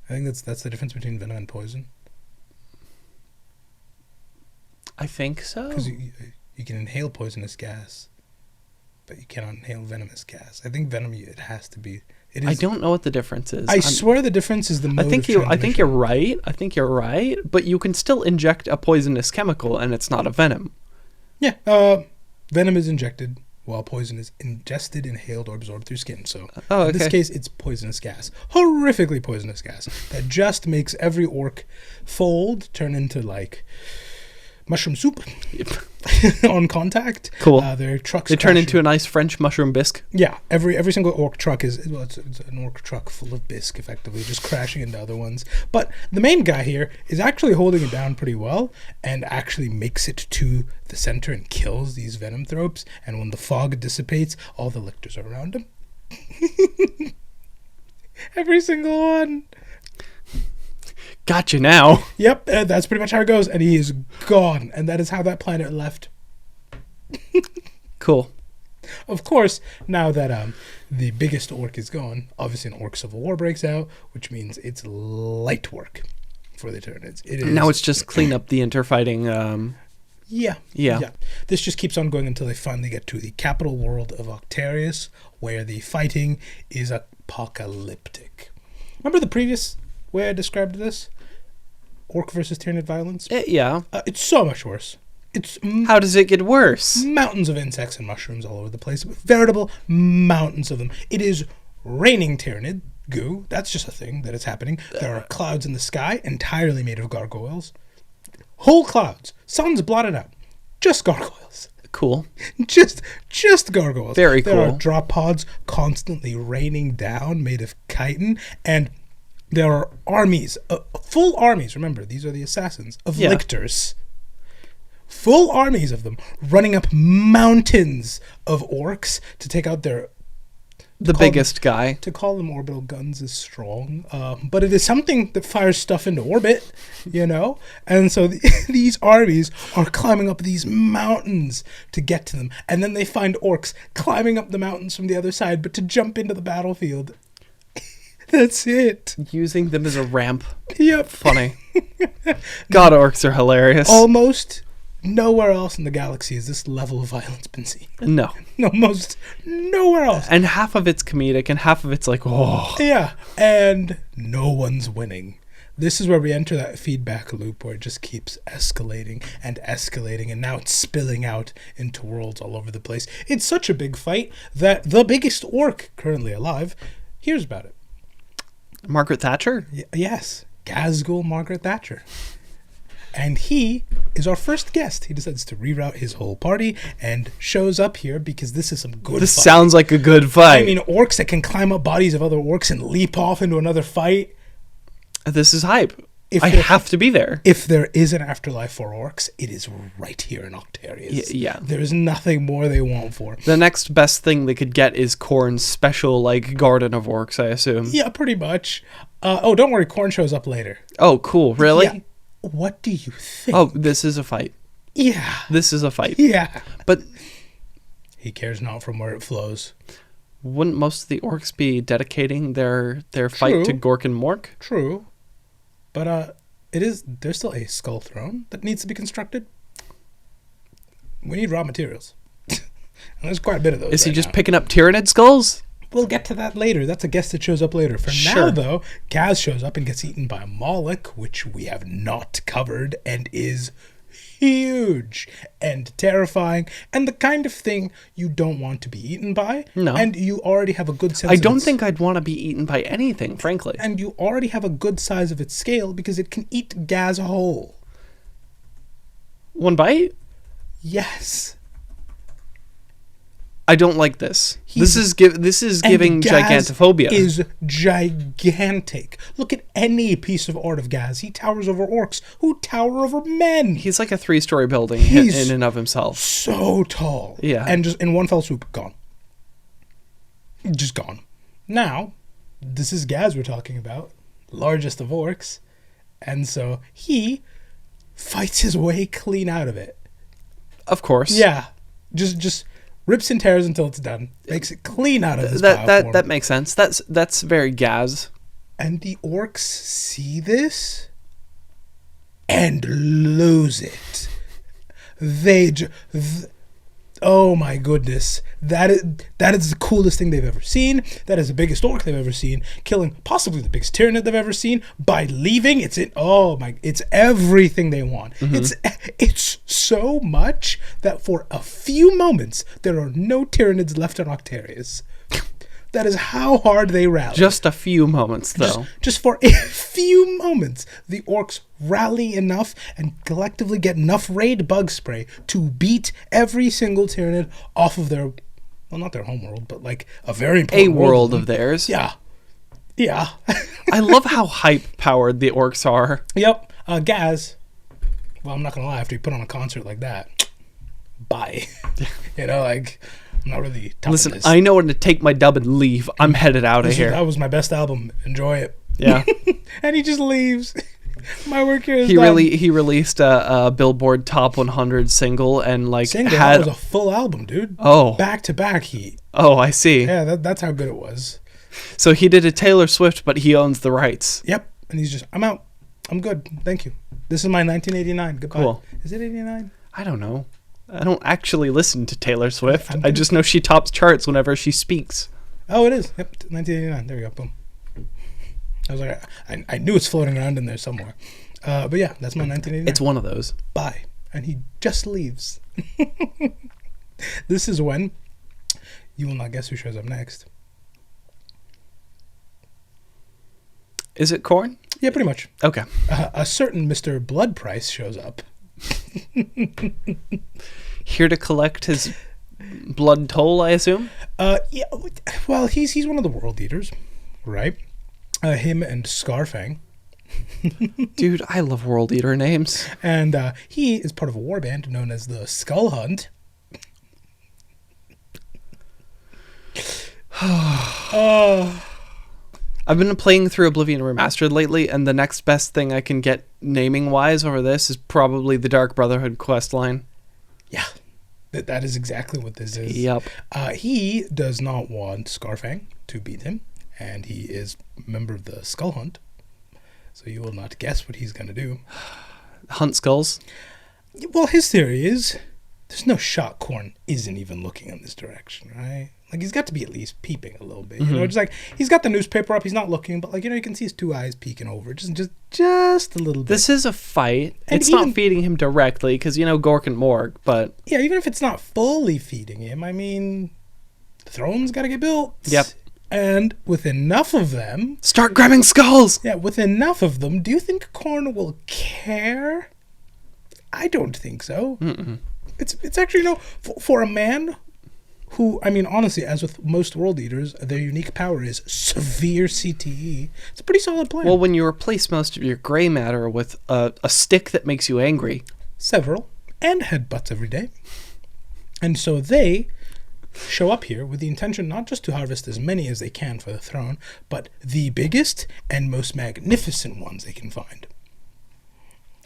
I think that's the difference between venom and poison. I think so. Because you can inhale poisonous gas, but you cannot inhale venomous gas. I think venom, it has to be. I don't know what the difference is. I swear the difference is the mode of transmission. I think you're right. But you can still inject a poisonous chemical, and it's not a venom. Yeah. Venom is injected, while poison is ingested, inhaled, or absorbed through skin. So in this case, it's poisonous gas. Horrifically poisonous gas that just makes every orc fold, turn into like mushroom soup on contact. Cool. Their trucks. They turn into a nice French mushroom bisque. Yeah, every single orc truck it's an orc truck full of bisque, effectively, just crashing into other ones. But the main guy here is actually holding it down pretty well, and actually makes it to the center and kills these venom thropes. And when the fog dissipates, all the lictors are around him. Every single one. Gotcha now. Yep, that's pretty much how it goes, and he is gone, and that is how that planet left. Cool. Of course, now that the biggest orc is gone, obviously an orc civil war breaks out, which means it's light work for the Tyranids. Now it's just clean up the interfighting. Yeah. This just keeps on going until they finally get to the capital world of Octarius, where the fighting is apocalyptic. Remember the previous way I described this? Orc versus Tyranid violence? Yeah. It's so much worse. How does it get worse? Mountains of insects and mushrooms all over the place. Veritable mountains of them. It is raining Tyranid goo. That's just a thing that is happening. There are clouds in the sky entirely made of gargoyles. Whole clouds. Sun's blotted out. Just gargoyles. Cool. Just gargoyles. Very cool. There are drop pods constantly raining down made of chitin, and there are armies, full armies, remember, these are the assassins, of lictors. Full armies of them running up mountains of orcs to take out the biggest guy. To call them orbital guns is strong, but it is something that fires stuff into orbit, And so these armies are climbing up these mountains to get to them. And then they find orcs climbing up the mountains from the other side, but to jump into the battlefield. That's it. Using them as a ramp. Yep. Funny. God, orcs are hilarious. Almost nowhere else in the galaxy has this level of violence been seen. No. Almost nowhere else. And half of it's comedic and half of it's like, oh. Yeah. And no one's winning. This is where we enter that feedback loop where it just keeps escalating, and now it's spilling out into worlds all over the place. It's such a big fight that the biggest orc currently alive hears about it. Margaret Thatcher? Yes. Ghazghkull Margaret Thatcher. And he is our first guest. He decides to reroute his whole party and shows up here because this is some good This fight. sounds like a good fight. I mean, orcs that can climb up bodies of other orcs and leap off into another fight. This is hype. I have to be there. If there is an afterlife for orcs, it is right here in Octarius. Yeah. There's nothing more they want for. The next best thing they could get is Khorne's special, Garden of Orcs, I assume. Yeah, pretty much. Don't worry, Khorne shows up later. Oh, cool. Really? Yeah. What do you think? Oh, this is a fight. Yeah. This is a fight. Yeah. But he cares not from where it flows. Wouldn't most of the orcs be dedicating their fight to Gork and Mork? True. But there's still a skull throne that needs to be constructed. We need raw materials. And there's quite a bit of those. Is he just picking up Tyranid skulls? We'll get to that later. That's a guest that shows up later. For now, though, Gaz shows up and gets eaten by a Moloch, which we have not covered, and is huge and terrifying, and the kind of thing you don't want to be eaten by. No. And you already have a good sense I don't think I'd want to be eaten by anything, frankly. And you already have a good size of its scale because it can eat Gaz whole. One bite? Yes. I don't like this. This is giving Gaz gigantophobia. Is gigantic. Look at any piece of art of Gaz. He towers over orcs who tower over men. He's like a 3-story building in and of himself. So tall. Yeah. And just in one fell swoop, gone. Just gone. Now, this is Gaz we're talking about. Largest of orcs. And so he fights his way clean out of it. Of course. Yeah. Just rips and tears until it's done. Makes it clean out of his platform. That makes sense. That's very Gaz. And the orcs see this and lose it. Oh my goodness. That is the coolest thing they've ever seen. That is the biggest orc they've ever seen. Killing possibly the biggest Tyranid they've ever seen by leaving. It's everything they want. Mm-hmm. It's so much that for a few moments there are no Tyranids left on Octarius. That is how hard they rally. Just a few moments, though. Just for a few moments, the orcs rally enough and collectively get enough raid bug spray to beat every single Tyranid off of their, well, not their homeworld, but a very important world of theirs. Yeah. Yeah. I love how hype-powered the orcs are. Yep. Gaz, well, I'm not going to lie, after you put on a concert like that, bye. I'm not really Listen, I know when to take my dub and leave. I'm headed out of here. That was my best album. Enjoy it. Yeah. And he just leaves. My work here is done. He released a Billboard Top 100 single and that was a full album, dude. Oh. Back to back heat. Oh, I see. Yeah, that's how good it was. So he did a Taylor Swift, but he owns the rights. Yep. And he's just, I'm out. I'm good. Thank you. This is my 1989. Goodbye. Cool. Is it 89? I don't know. I don't actually listen to Taylor Swift. I just know she tops charts whenever she speaks. Oh, it is. Yep, 1989. There we go. Boom. I was like, I knew it's floating around in there somewhere. But yeah, that's my 1989. It's one of those. Bye. And he just leaves. This is when you will not guess who shows up next. Is it Khorne? Yeah, pretty much. Okay. A certain Mr. Blood Price shows up. Here to collect his blood toll, I assume? Yeah. Well, he's one of the world eaters, right? Him and Scarfang. Dude, I love world eater names. And he is part of a warband known as the Skull Hunt. I've been playing through Oblivion Remastered lately, and the next best thing I can get naming-wise over this is probably the Dark Brotherhood quest line. Yeah, that is exactly what this is. Yep. He does not want Scarfang to beat him, and he is a member of the Skull Hunt, so you will not guess what he's going to do. Hunt skulls? Well, his theory is there's no shot Khorne isn't even looking in this direction, right? He's got to be at least peeping a little bit. You know, just he's got the newspaper up, he's not looking, but you can see his two eyes peeking over, just a little bit. This is a fight. And it's not feeding him directly, because Gork and Morg, but yeah, even if it's not fully feeding him, the throne's got to get built. Yep. And with enough of them, start grabbing skulls. Yeah, with enough of them, do you think Khorne will care I don't think so. It's actually, for a man who, I mean, honestly, as with most world eaters, their unique power is severe CTE. It's a pretty solid plan. Well, when you replace most of your gray matter with a stick that makes you angry. Several. And headbutts every day. And so they show up here with the intention not just to harvest as many as they can for the throne, but the biggest and most magnificent ones they can find.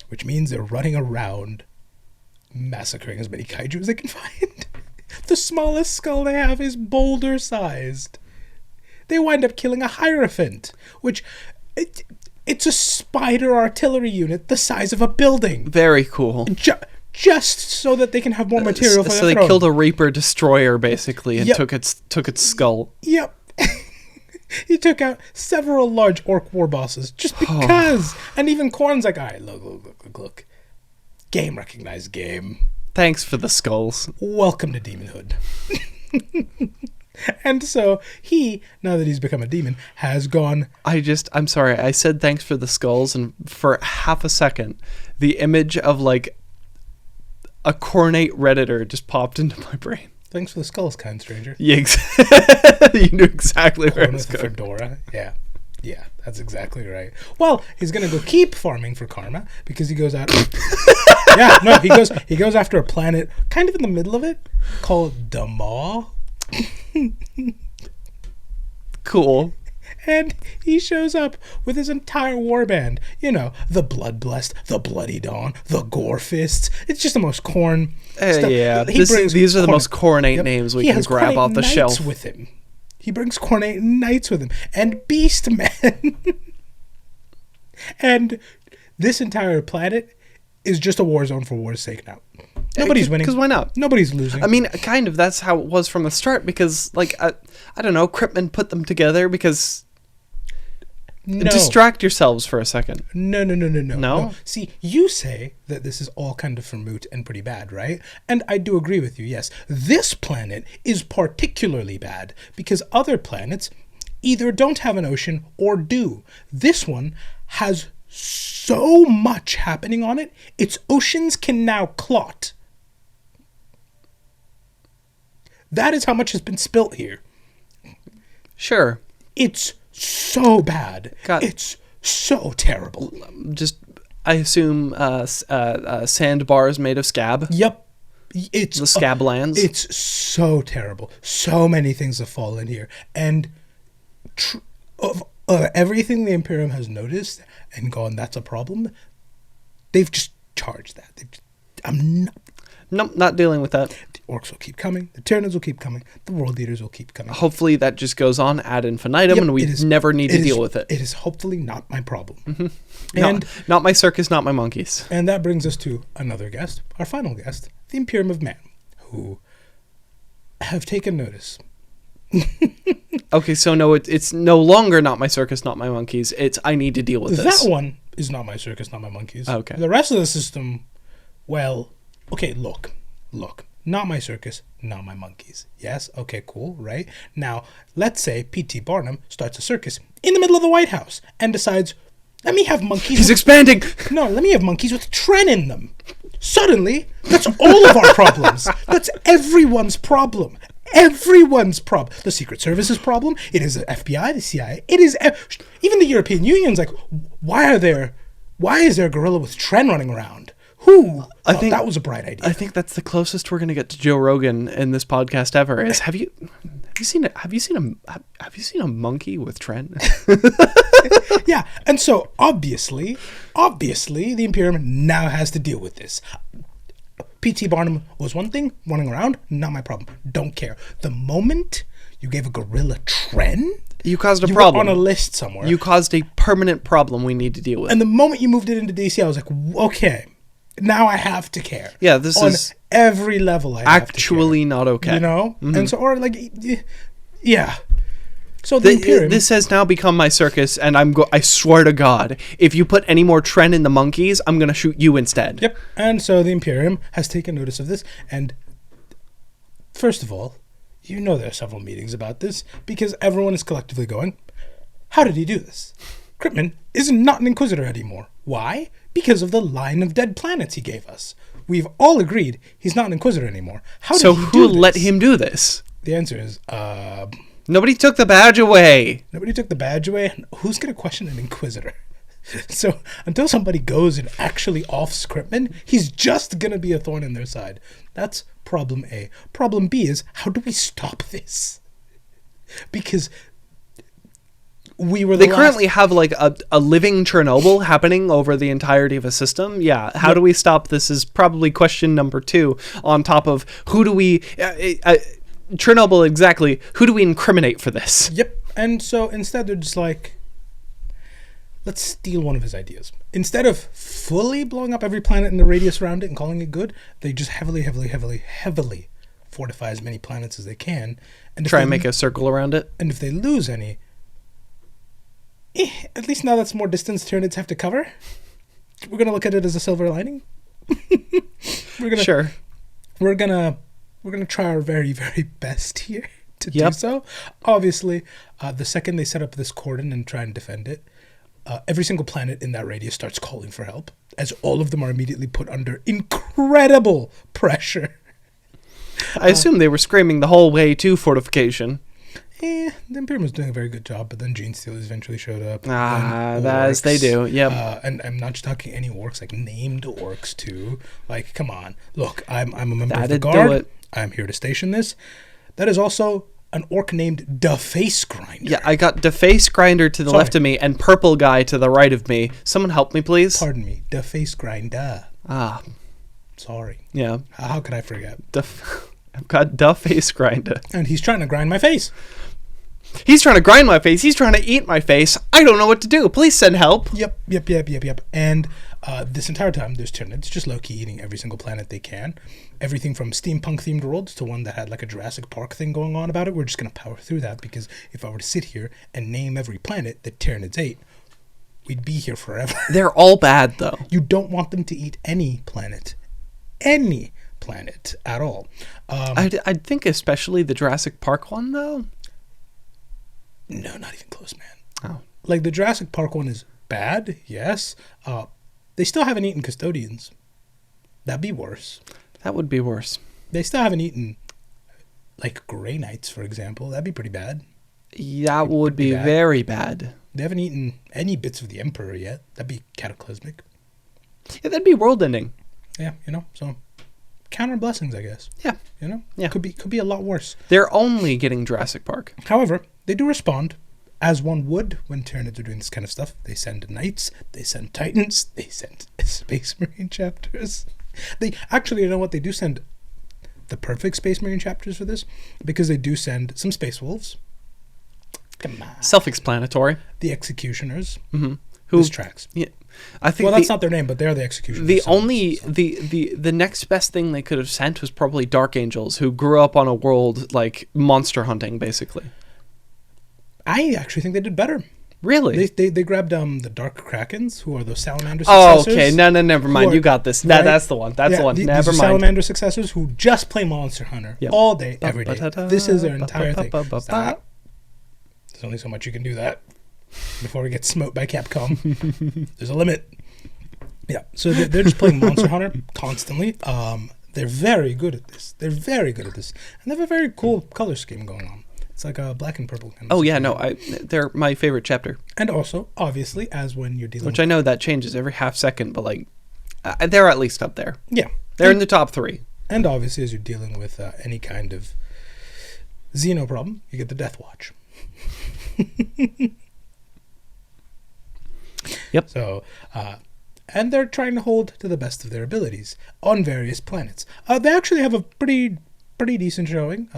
Which means they're running around massacring as many kaiju as they can find. The smallest skull they have is boulder-sized. They wind up killing a Hierophant, which... It's a spider artillery unit the size of a building. Very cool. Just so that they can have more material for their throne. So they killed a Reaper Destroyer, basically, and Yep. took its skull. Yep. He took out several large orc Warbosses just because. And even Korn's like, all right, look. Game recognized game. Thanks for the skulls. Welcome to demonhood. And so he, now that he's become a demon, has gone... I'm sorry, I said thanks for the skulls, and for half a second, the image of, like, a cornate Redditor just popped into my brain. Thanks for the skulls, kind stranger. Yeah, you knew exactly where it was with the going. fedora. Yeah, that's exactly right. Well, he's gonna go keep farming for karma because he goes out. He goes after a planet kind of in the middle of it called Damaw. Cool. And he shows up with his entire warband. The Blood Blessed, the Bloody Dawn, the Gore Fists. It's just the most corn stuff. Yeah, these are the most cornate names we can grab off the shelf. With him. He brings cornate knights with him. And Beastmen. And this entire planet is just a war zone for war's sake now. Nobody's winning. Because why not? Nobody's losing. I mean, kind of, that's how it was from the start, because, like, I don't know, Kryptman put them together because... No. Distract yourselves for a second. No. No? See, you say that this is all kind of for moot and pretty bad, right? And I do agree with you, yes. This planet is particularly bad because other planets either don't have an ocean or do. This one has so much happening on it, its oceans can now clot. That is how much has been spilt here. Sure. It's so bad. It's so terrible. I assume sandbars made of scab. Yep. It's the Scab Lands. It's so terrible. So many things have fallen here. And of everything the Imperium has noticed and gone, that's a problem, they've just charged that. Not dealing with that. The Orks will keep coming. The Tyranids will keep coming. The World Eaters will keep coming. Hopefully that just goes on ad infinitum, and we never need to deal with it. It is hopefully not my problem. Mm-hmm. And not my circus, not my monkeys. And that brings us to another guest, our final guest, the Imperium of Man, who have taken notice. Okay, so no, it's no longer not my circus, not my monkeys. It's I need to deal with this. That one is not my circus, not my monkeys. Okay. The rest of the system, well, okay, look. Not my circus, not my monkeys. Yes? Okay, cool, right? Now, let's say P.T. Barnum starts a circus in the middle of the White House and decides, let me have monkeys. He's expanding! No, let me have monkeys with Tren in them. Suddenly, that's all of our problems. That's everyone's problem. Everyone's problem. The Secret Service's problem. It is the FBI, the CIA. It is even the European Union's like, why is there a gorilla with Tren running around? Who? I think that was a bright idea. I think that's the closest we're going to get to Joe Rogan in this podcast ever. Is have you seen a monkey with Tren? Yeah, and so obviously, the Imperium now has to deal with this. P.T. Barnum was one thing, running around, not my problem. Don't care. The moment you gave a gorilla Tren, you caused a problem. Were on a list somewhere. You caused a permanent problem we need to deal with. And the moment you moved it into DC, I was like, okay, now I have to care. Yeah, this is every level. I have to care. Actually not okay. You know, and so yeah. So the Imperium, this has now become my circus, and I swear to God, if you put any more Tren in the monkeys, I'm going to shoot you instead. Yep. And so the Imperium has taken notice of this, and first of all, there are several meetings about this, because everyone is collectively going, how did he do this? Kryptman is not an Inquisitor anymore. Why? Because of the line of dead planets he gave us. We've all agreed he's not an Inquisitor anymore. Who let him do this? The answer is, nobody took the badge away. Nobody took the badge away? Who's going to question an Inquisitor? So, until somebody goes and actually offs Kryptman, he's just going to be a thorn in their side. That's problem A. Problem B is, how do we stop this? Because they currently have like a living Chernobyl happening over the entirety of a system. Yeah. How do we stop this is probably question number 2 on top of who do we... Chernobyl, exactly. Who do we incriminate for this? Yep. And so instead they're just like, let's steal one of his ideas. Instead of fully blowing up every planet in the radius around it and calling it good, they just heavily fortify as many planets as they can. And try and make a circle around it. And if they lose any, at least now that's more distance Tyranids have to cover. We're going to look at it as a silver lining. Sure. We're going to try our very, very best here to do so. Obviously, the second they set up this cordon and try and defend it, every single planet in that radius starts calling for help, as all of them are immediately put under incredible pressure. I assume they were screaming the whole way to fortification. The Imperium was doing a very good job, but then Genestealers eventually showed up. As they do, yep. And I'm not just talking any orcs, like named orcs too. Like, come on. Look, I'm a member of the Guard. I'm here to station this. That is also an orc named Da Face Grinder. Yeah, I got Da Face Grinder to the left of me and Purple Guy to the right of me. Someone help me, please. Pardon me. Da Face Grinder. Sorry. Yeah. How could I forget? I've got Da Face Grinder. And he's trying to grind my face. He's trying to grind my face. He's trying to eat my face. I don't know what to do. Please send help. Yep. And this entire time, there's Tyranids just low-key eating every single planet they can. Everything from steampunk-themed worlds to one that had like a Jurassic Park thing going on about it. We're just going to power through that, because if I were to sit here and name every planet that Tyranids ate, we'd be here forever. They're all bad, though. You don't want them to eat any planet. Any planet at all. I'd think especially the Jurassic Park one, though. No, not even close, man. Oh. Like, the Jurassic Park one is bad, yes. They still haven't eaten custodians. That'd be worse. That would be worse. They still haven't eaten, like, Grey Knights, for example. That'd be pretty bad. That would be very bad. They haven't eaten any bits of the Emperor yet. That'd be cataclysmic. Yeah, that'd be world-ending. Yeah, so counter blessings, I guess. Yeah. Yeah. Could be a lot worse. They're only getting Jurassic Park. However, they do respond as one would when Tyranids are doing this kind of stuff. They send Knights, they send Titans, they send Space Marine chapters. They actually, you know what? They do send the perfect Space Marine chapters for this, because they do send some Space Wolves. Come on. Self-explanatory. The Executioners. Mm-hmm. This tracks. Yeah. I think that's not their name, but they're the Executioners. The next best thing they could have sent was probably Dark Angels, who grew up on a world like monster hunting, basically. I actually think they did better. Really? They grabbed the Dark Krakens, who are those Salamander successors. Oh, okay. No, never mind. You got this. That's the one. That's the one. Never mind. Salamander successors who just play Monster Hunter all day, every day. This is their entire thing. Stop. There's only so much you can do that before we get smote by Capcom. There's a limit. Yeah, so they're just playing Monster Hunter constantly. They're very good at this. And they have a very cool color scheme going on. It's like a black and purple kind of yeah, no, they're my favorite chapter. And also, obviously, as when you're dealing Which I know that changes every half second, but like, they're at least up there. Yeah. They're in the top 3. And obviously, as you're dealing with any kind of Xeno problem, you get the Death Watch. Yep. So, and they're trying to hold to the best of their abilities on various planets. They actually have a pretty decent showing.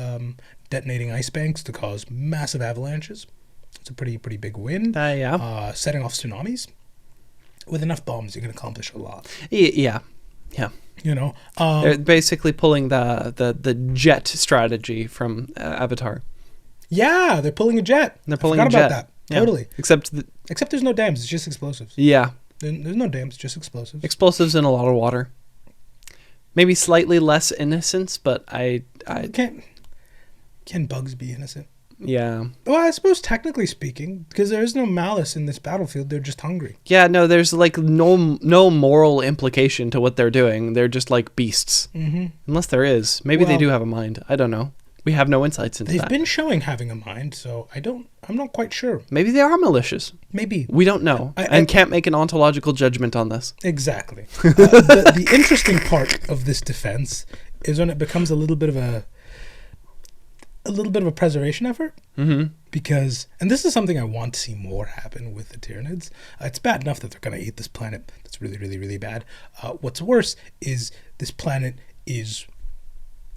Detonating ice banks to cause massive avalanches. It's a pretty big win. Yeah. Setting off tsunamis. With enough bombs, you can accomplish a lot. Yeah. They're basically pulling the jet strategy from Avatar. Yeah, they're pulling a jet. I forgot about that. Yeah. Totally. Except there's no dams. It's just explosives. Yeah. There's no dams. Just explosives. Explosives in a lot of water. Maybe slightly less innocence, but I Can bugs be innocent? Yeah. Well, I suppose technically speaking, because there is no malice in this battlefield, they're just hungry. Yeah, no, there's like no moral implication to what they're doing. They're just like beasts. Mm-hmm. Unless there is. Maybe they do have a mind. I don't know. We have no insights into that. They've been showing having a mind, so I'm not quite sure. Maybe they are malicious. Maybe. We don't know. And can't make an ontological judgment on this. Exactly. The interesting part of this defense is when it becomes a little bit of a preservation effort. Mm-hmm. Because, and this is something I want to see more happen with the Tyranids. It's bad enough that they're going to eat this planet. That's really, really, really bad. What's worse is this planet is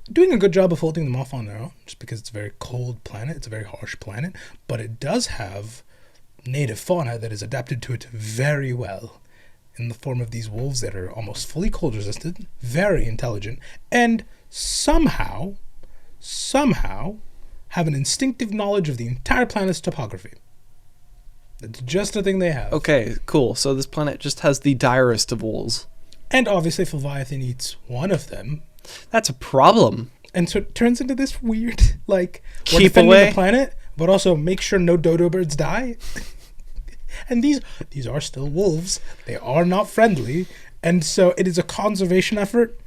doing a good job of holding them off on their own, just because it's a very cold planet. It's a very harsh planet. But it does have native fauna that is adapted to it very well, in the form of these wolves that are almost fully cold resistant, very intelligent, and somehow have an instinctive knowledge of the entire planet's topography. It's just a thing they have. Okay, cool. So this planet just has the direst of wolves. And obviously if Leviathan eats one of them, that's a problem. And so it turns into this weird, like, we're keep defending away the planet, but also make sure no dodo birds die. And these are still wolves. They are not friendly. And so it is a conservation effort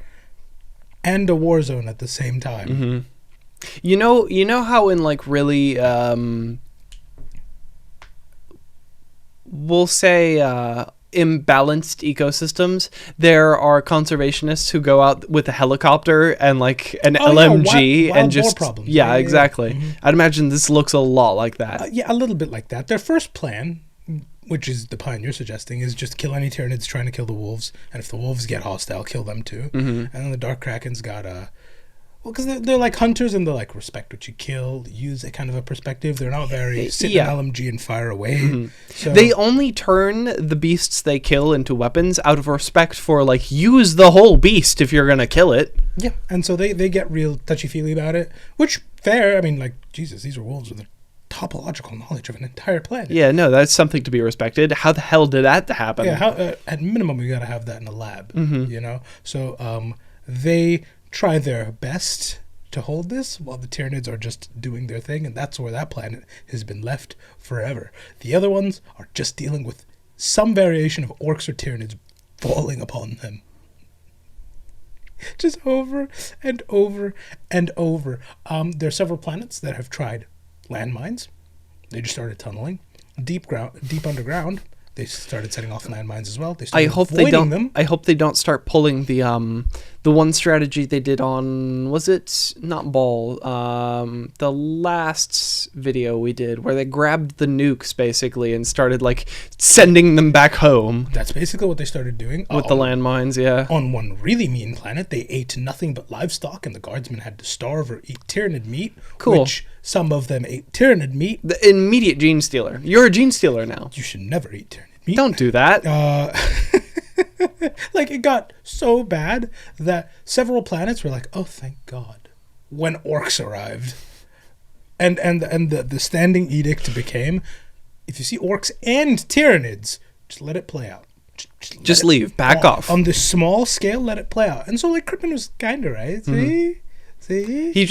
and a war zone at the same time. Mm-hmm. You know how in like really we'll say imbalanced ecosystems, there are conservationists who go out with a helicopter and like an LMG wild and just problems. Yeah, exactly. Mm-hmm. I'd imagine this looks a lot like that. Yeah, a little bit like that. Their first plan, which is the plan you're suggesting, is just kill any Tyranids trying to kill the wolves, and if the wolves get hostile, kill them too. Mm-hmm. And then the Dark Kraken's got because they're like hunters and they're like respect what you kill, use a kind of a perspective. They're not very sit in LMG and fire away. Mm-hmm. So they only turn the beasts they kill into weapons out of respect for like use the whole beast if you're gonna kill it. Yeah, and so they get real touchy-feely about it, which fair. I mean, like, Jesus, these are wolves with a topological knowledge of an entire planet. Yeah, no, that's something to be respected. How the hell did that happen? Yeah, at minimum, we gotta have that in a lab, you know? So they try their best to hold this while the Tyranids are just doing their thing, and that's where that planet has been left forever. The other ones are just dealing with some variation of orcs or Tyranids falling upon them. Just over and over and over. There are several planets that have tried landmines. They just started tunneling. Deep underground, they started setting off landmines as well. They started avoiding them. I hope they don't start pulling the one strategy they did on, was it not Ball, the last video we did where they grabbed the nukes basically and started like sending them back home. That's basically what they started doing with the landmines. Yeah, on one really mean planet, they ate nothing but livestock, and the guardsmen had to starve or eat Tyranid meat. Cool. Which some of them ate Tyranid meat. The immediate Genestealer. You're a Genestealer now. You should never eat Tyranid meat. Don't do that. Like, it got so bad that several planets were like, oh, thank God, when orcs arrived. And the standing edict became, if you see orcs and Tyranids, just let it play out. Just leave. Back off. On this small scale, let it play out. And so, like, Kryptman was kind of right. See? He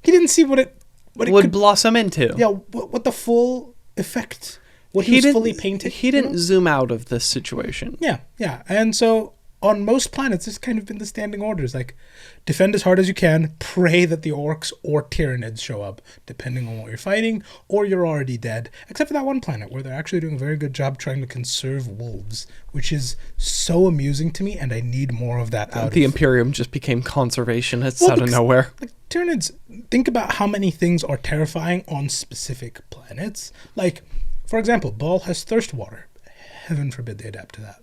didn't see what it would blossom into. Yeah, what the full effect. What he was fully painted. He didn't zoom out of this situation. Yeah. And so on most planets, it's kind of been the standing orders. Like, defend as hard as you can, pray that the orcs or Tyranids show up, depending on what you're fighting, or you're already dead. Except for that one planet where they're actually doing a very good job trying to conserve wolves, which is so amusing to me, and I need more of that out of the Imperium just became conservationists out of nowhere. Like, Tyranids, think about how many things are terrifying on specific planets. Like, for example, Ball has thirst water. Heaven forbid they adapt to that.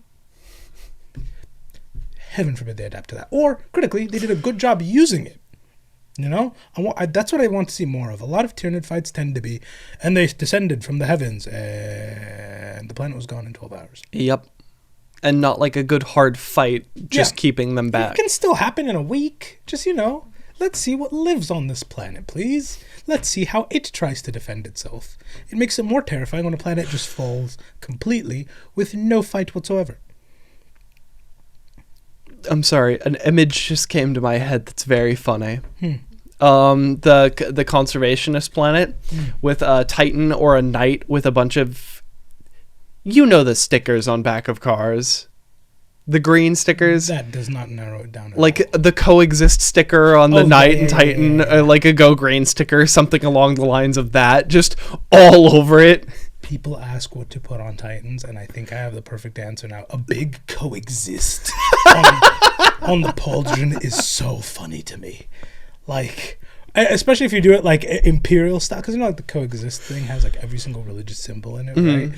Heaven forbid they adapt to that. Or, critically, they did a good job using it. You know? That's what I want to see more of. A lot of Tyranid fights tend to be, and they descended from the heavens, and the planet was gone in 12 hours. Yep. And not like a good hard fight, just keeping them back. It can still happen in a week. Just, let's see what lives on this planet, please. Let's see how it tries to defend itself. It makes it more terrifying when a planet just falls completely with no fight whatsoever. I'm sorry, an image just came to my head that's very funny. the conservationist planet with a Titan or a Knight with a bunch of, the stickers on back of cars. The green stickers. That does not narrow it down at like all. The coexist sticker on the Knight and Titan, like a go green sticker, something along the lines of that, just all over it. People ask what to put on Titans, and I think I have the perfect answer now. A big coexist on the pauldron is so funny to me. Like, especially if you do it like Imperial style, because like the coexist thing has like every single religious symbol in it, right?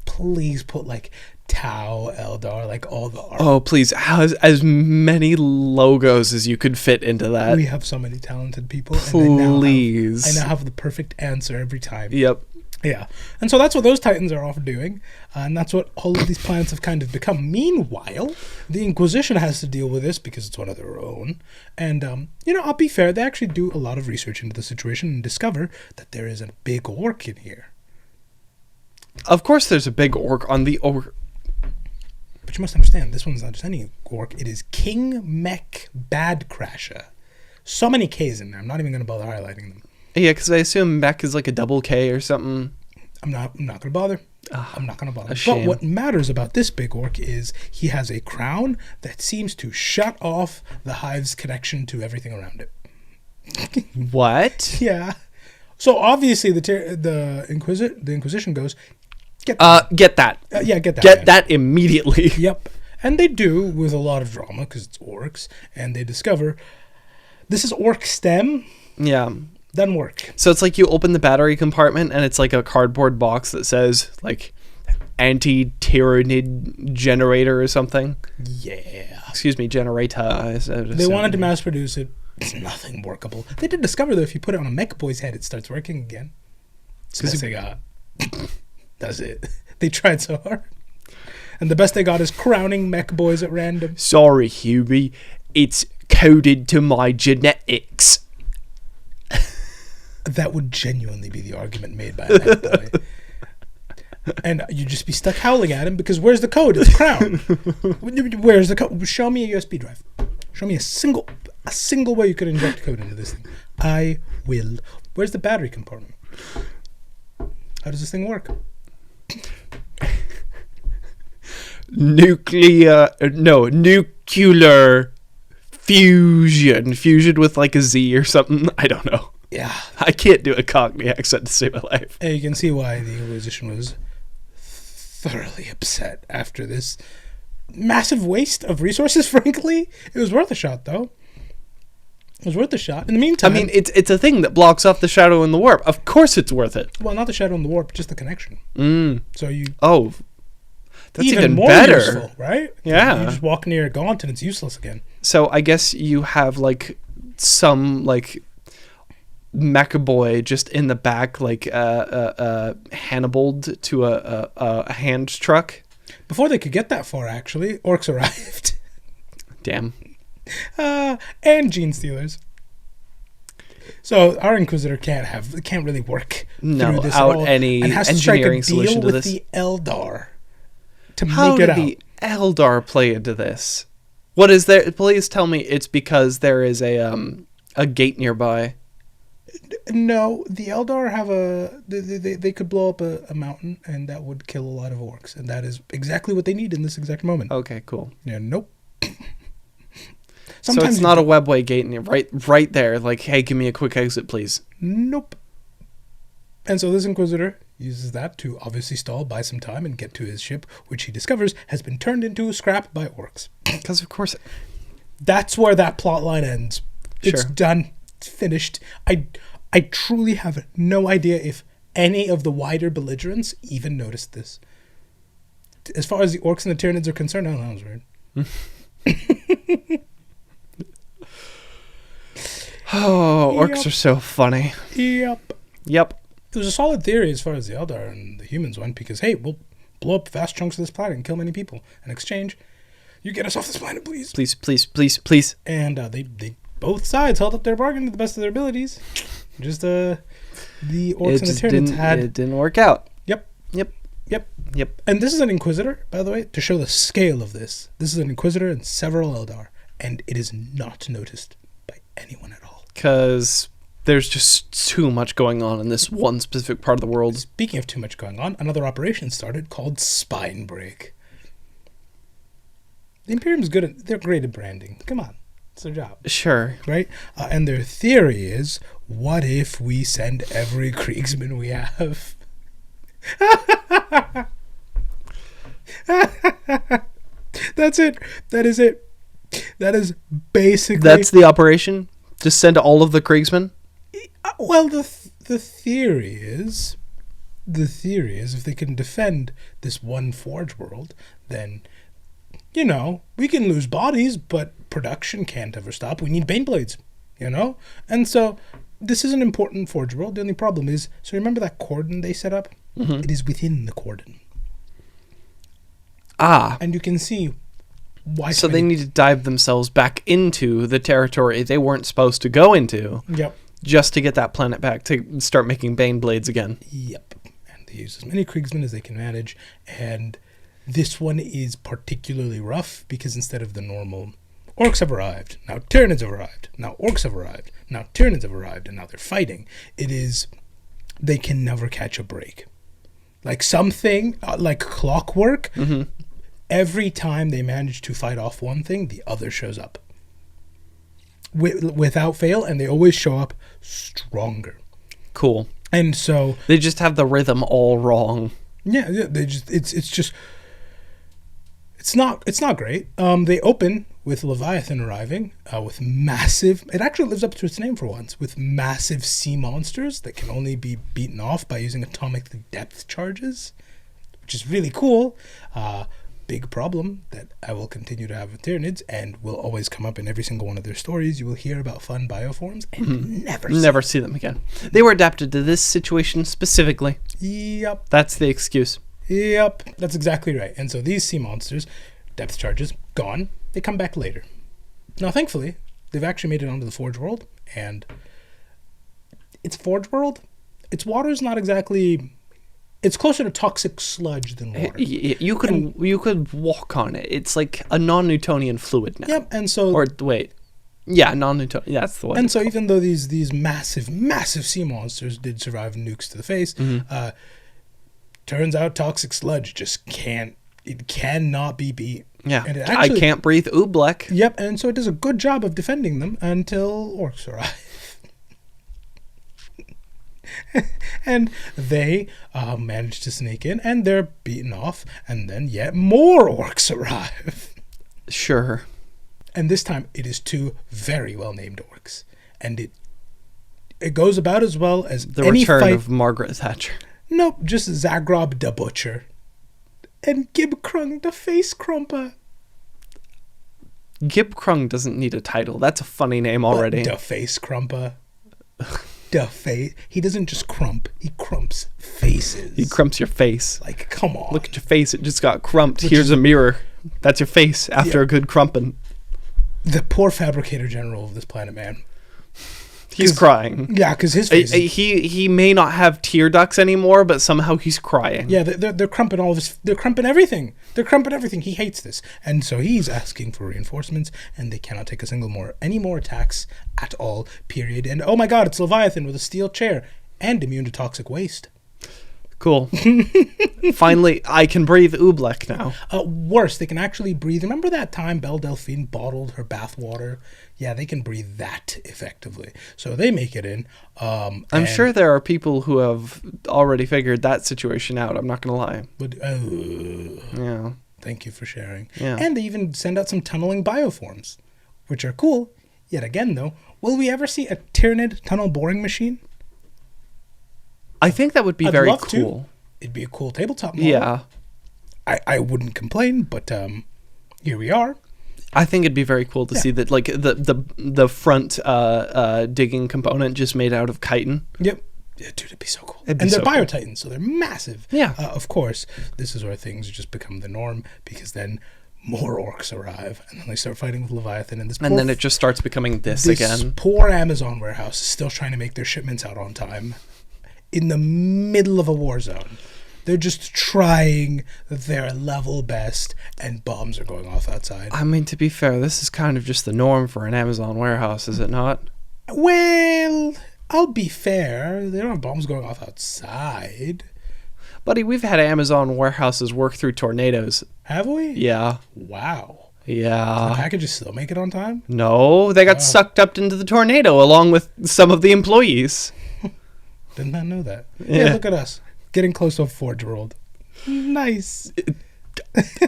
Please put like Tau, Eldar, like all the art. Oh, please. As many logos as you could fit into that. We have so many talented people. Please. And I now have the perfect answer every time. Yep. Yeah. And so that's what those Titans are off doing. And that's what all of these planets have kind of become. Meanwhile, the Inquisition has to deal with this because it's one of their own. And, I'll be fair. They actually do a lot of research into the situation and discover that there is a big orc in here. Of course there's a big orc on the orc. But you must understand, this one's not just any orc. It is King Mech Badcrasher. So many K's in there. I'm not even going to bother highlighting them. Yeah, because I assume Mech is like a double K or something. I'm not going to bother. I'm not going to bother. But what matters about this big orc is he has a crown that seems to shut off the Hive's connection to everything around it. What? Yeah. So obviously the Inquisition goes, get that. get that. Get that immediately. Yep. And they do with a lot of drama because it's orcs, and they discover this is orc stem. Yeah. Doesn't work. So it's like you open the battery compartment and it's like a cardboard box that says like anti-Tyranid generator or something. Yeah. Excuse me, generator. They wanted to mass produce it. It's nothing workable. They did discover that if you put it on a mech boy's head, it starts working again. It's the best they got. That's it. They tried so hard. And the best they got is crowning mech boys at random. Sorry, Hubie. It's coded to my genetics. That would genuinely be the argument made by a mech boy. And you'd just be stuck howling at him because where's the code? It's a crown. Where's the code? Show me a USB drive. Show me a single way you could inject code into this thing. I will. Where's the battery compartment? How does this thing work? Nuclear fusion with like a Z or something. I don't know. Yeah. I can't do a Cockney accent to save my life. And you can see why the Inquisition was thoroughly upset after this massive waste of resources, frankly. It was worth a shot, though. It was worth a shot. In the meantime... I mean, it's a thing that blocks off the shadow and the warp. Of course it's worth it. Well, not the shadow and the warp, just the connection. So you... Oh. That's even more better. Useful, right? Yeah. You just walk near a gaunt and it's useless again. So I guess you have, like, some, like... mecha boy just in the back, like Hannibaled to a hand truck. Before they could get that far, actually, orcs arrived. Damn. And Genestealers. So our Inquisitor can't really work through this out at all, any and has engineering to strike a solution deal to with this. the Eldar to How make it did out. the Eldar play into this? What is there? Please tell me it's because there is a gate nearby. No, the Eldar have they could blow up a mountain, and that would kill a lot of orcs, and that is exactly what they need in this exact moment. Okay, cool. Yeah, nope. So it's not a webway gate, and right there. Like, hey, give me a quick exit, please. Nope. And so this Inquisitor uses that to obviously stall, buy some time, and get to his ship, which he discovers has been turned into scrap by orcs. Because of course, that's where that plot line ends. It's Sure. done. It's finished. I truly have no idea if any of the wider belligerents even noticed this. As far as the orcs and the Tyranids are concerned, I don't know, that was weird. Oh, orcs are so funny. Yep. It was a solid theory as far as the Eldar and the humans went, because, hey, we'll blow up vast chunks of this planet and kill many people. In exchange, you get us off this planet, please. Please. And they both sides held up their bargain to the best of their abilities. Just the orcs and the Tyranids had... It didn't work out. Yep. And this is an Inquisitor, by the way, to show the scale of this. This is an Inquisitor and several Eldar, and it is not noticed by anyone at all. Because there's just too much going on in this one specific part of the world. Speaking of too much going on, another operation started called Spine Break. The Imperium's they're great at branding. Come on. It's their job. Sure. Right? And their theory is, what if we send every Kriegsman we have? That's it. That is it. That is basically... That's the operation? Just send all of the Kriegsmen? Well, the theory is... if they can defend this one Forge world, then... we can lose bodies, but production can't ever stop. We need Baneblades, And so, this is an important Forge world. The only problem is, so remember that cordon they set up? Mm-hmm. It is within the cordon. And you can see why... So they need to dive themselves back into the territory they weren't supposed to go into. Yep. Just to get that planet back, to start making Baneblades again. Yep. And they use as many Kriegsmen as they can manage, and... This one is particularly rough because instead of the normal Orks have arrived, now Tyranids have arrived, now Orks have arrived, now Tyranids have arrived, and now they're fighting. It is, they can never catch a break. Like something, like clockwork, every time they manage to fight off one thing, the other shows up. Without fail, and they always show up stronger. Cool. And so... They just have the rhythm all wrong. Yeah, they just, it's just... It's not great. They open with Leviathan arriving with massive... It actually lives up to its name for once. With massive sea monsters that can only be beaten off by using atomic depth charges. Which is really cool. Big problem that I will continue to have with Tyranids and will always come up in every single one of their stories. You will hear about fun bioforms and never see them again. They were adapted to this situation specifically. Yep. That's the excuse. Yep, that's exactly right. And so these sea monsters, depth charges, gone. They come back later. Now, thankfully, they've actually made it onto the Forge world, and it's Forge world. Its water is not exactly... It's closer to toxic sludge than water. You could walk on it. It's like a non-Newtonian fluid now. Yep, and so... Or, wait. Yeah, non-Newtonian. Yeah, that's the one. And so even though these massive, massive sea monsters did survive nukes to the face... Turns out toxic sludge just cannot be beat. Yeah, and I can't breathe Oobleck. Yep, and so it does a good job of defending them until Orks arrive. And they manage to sneak in, and they're beaten off, and then yet more Orks arrive. Sure. And this time, it is two very well-named Orks. And it goes about as well as the return of Margaret Thatcher. Nope, just Zagrob the Butcher. And Gibkrung the Face Crumper. Gibkrung doesn't need a title. That's a funny name already. The Face Crumper. He doesn't just crump. He crumps faces. He crumps your face. Like, come on. Look at your face. It just got crumped. Here's a mirror. That's your face after a good crumping. The poor fabricator general of this planet, man. He's crying. Yeah, because his face... He may not have tear ducts anymore, but somehow he's crying. Yeah, they're crumping all of his... They're crumping everything. They're crumping everything. He hates this. And so he's asking for reinforcements, and they cannot take any more attacks at all, period. And oh my god, it's Leviathan with a steel chair and immune to toxic waste. Cool. Finally, I can breathe Oobleck now. Worse, they can actually breathe. Remember that time Belle Delphine bottled her bath water? Yeah, they can breathe that effectively. So they make it in. I'm sure there are people who have already figured that situation out. I'm not going to lie. But, yeah. Thank you for sharing. Yeah. And they even send out some tunneling bioforms, which are cool. Yet again, though, will we ever see a Tyranid tunnel boring machine? I think that would be very cool. It'd be a cool tabletop model. Yeah. I wouldn't complain, but here we are. I think it'd be very cool to see that, like the front digging component just made out of chitin. Yep. Yeah, dude, it'd be so cool. And they're biotitans, so they're massive. Yeah. Of course, this is where things just become the norm, because then more Orks arrive, and then they start fighting with Leviathan, and then it just starts becoming this again. This poor Amazon warehouse is still trying to make their shipments out on time. In the middle of a war zone. They're just trying their level best, and bombs are going off outside. I mean, to be fair, this is kind of just the norm for an Amazon warehouse, is it not? Well, I'll be fair. There aren't bombs going off outside. Buddy, we've had Amazon warehouses work through tornadoes. Have we? Yeah. Wow. Yeah. The packages still make it on time? No, they got sucked up into the tornado along with some of the employees. Did not know that. Yeah, look at us. Getting close to a 4-year-old. Nice.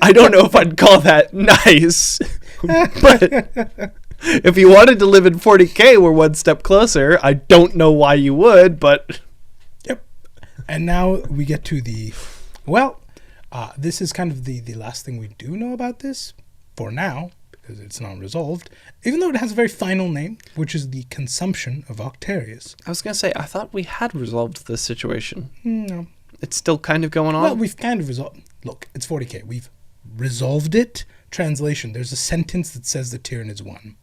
I don't know if I'd call that nice. But if you wanted to live in 40K, we're one step closer. I don't know why you would, but... Yep. And now we get to the... Well, this is kind of the last thing we do know about this. For now, because it's not resolved, even though it has a very final name, which is the consumption of Octarius. I was going to say, I thought we had resolved this situation. No. It's still kind of going on? Well, we've kind of resolved... Look, it's 40K. We've resolved it. Translation, there's a sentence that says the Tyranids won.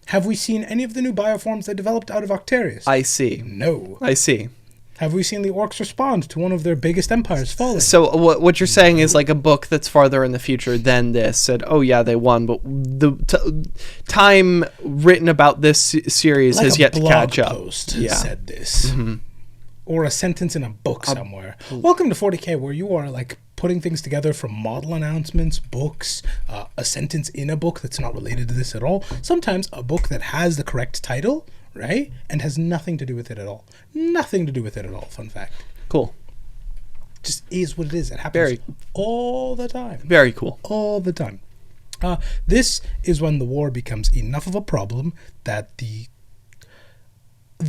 Have we seen any of the new bioforms they developed out of Octarius? I see. No. I see. Have we seen the Orks respond to one of their biggest empires falling? So what you're saying is like a book that's farther in the future than this said, oh yeah, they won, but the time written about this series like has yet to catch up. Post said this. Mm-hmm. Or a sentence in a book somewhere. Welcome to 40K, where you are like putting things together from model announcements, books, a sentence in a book that's not related to this at all. Sometimes a book that has the correct title, right? And has nothing to do with it at all. Nothing to do with it at all, fun fact. Cool. Just is what it is. It happens all the time. Very cool. All the time. This is when the war becomes enough of a problem that the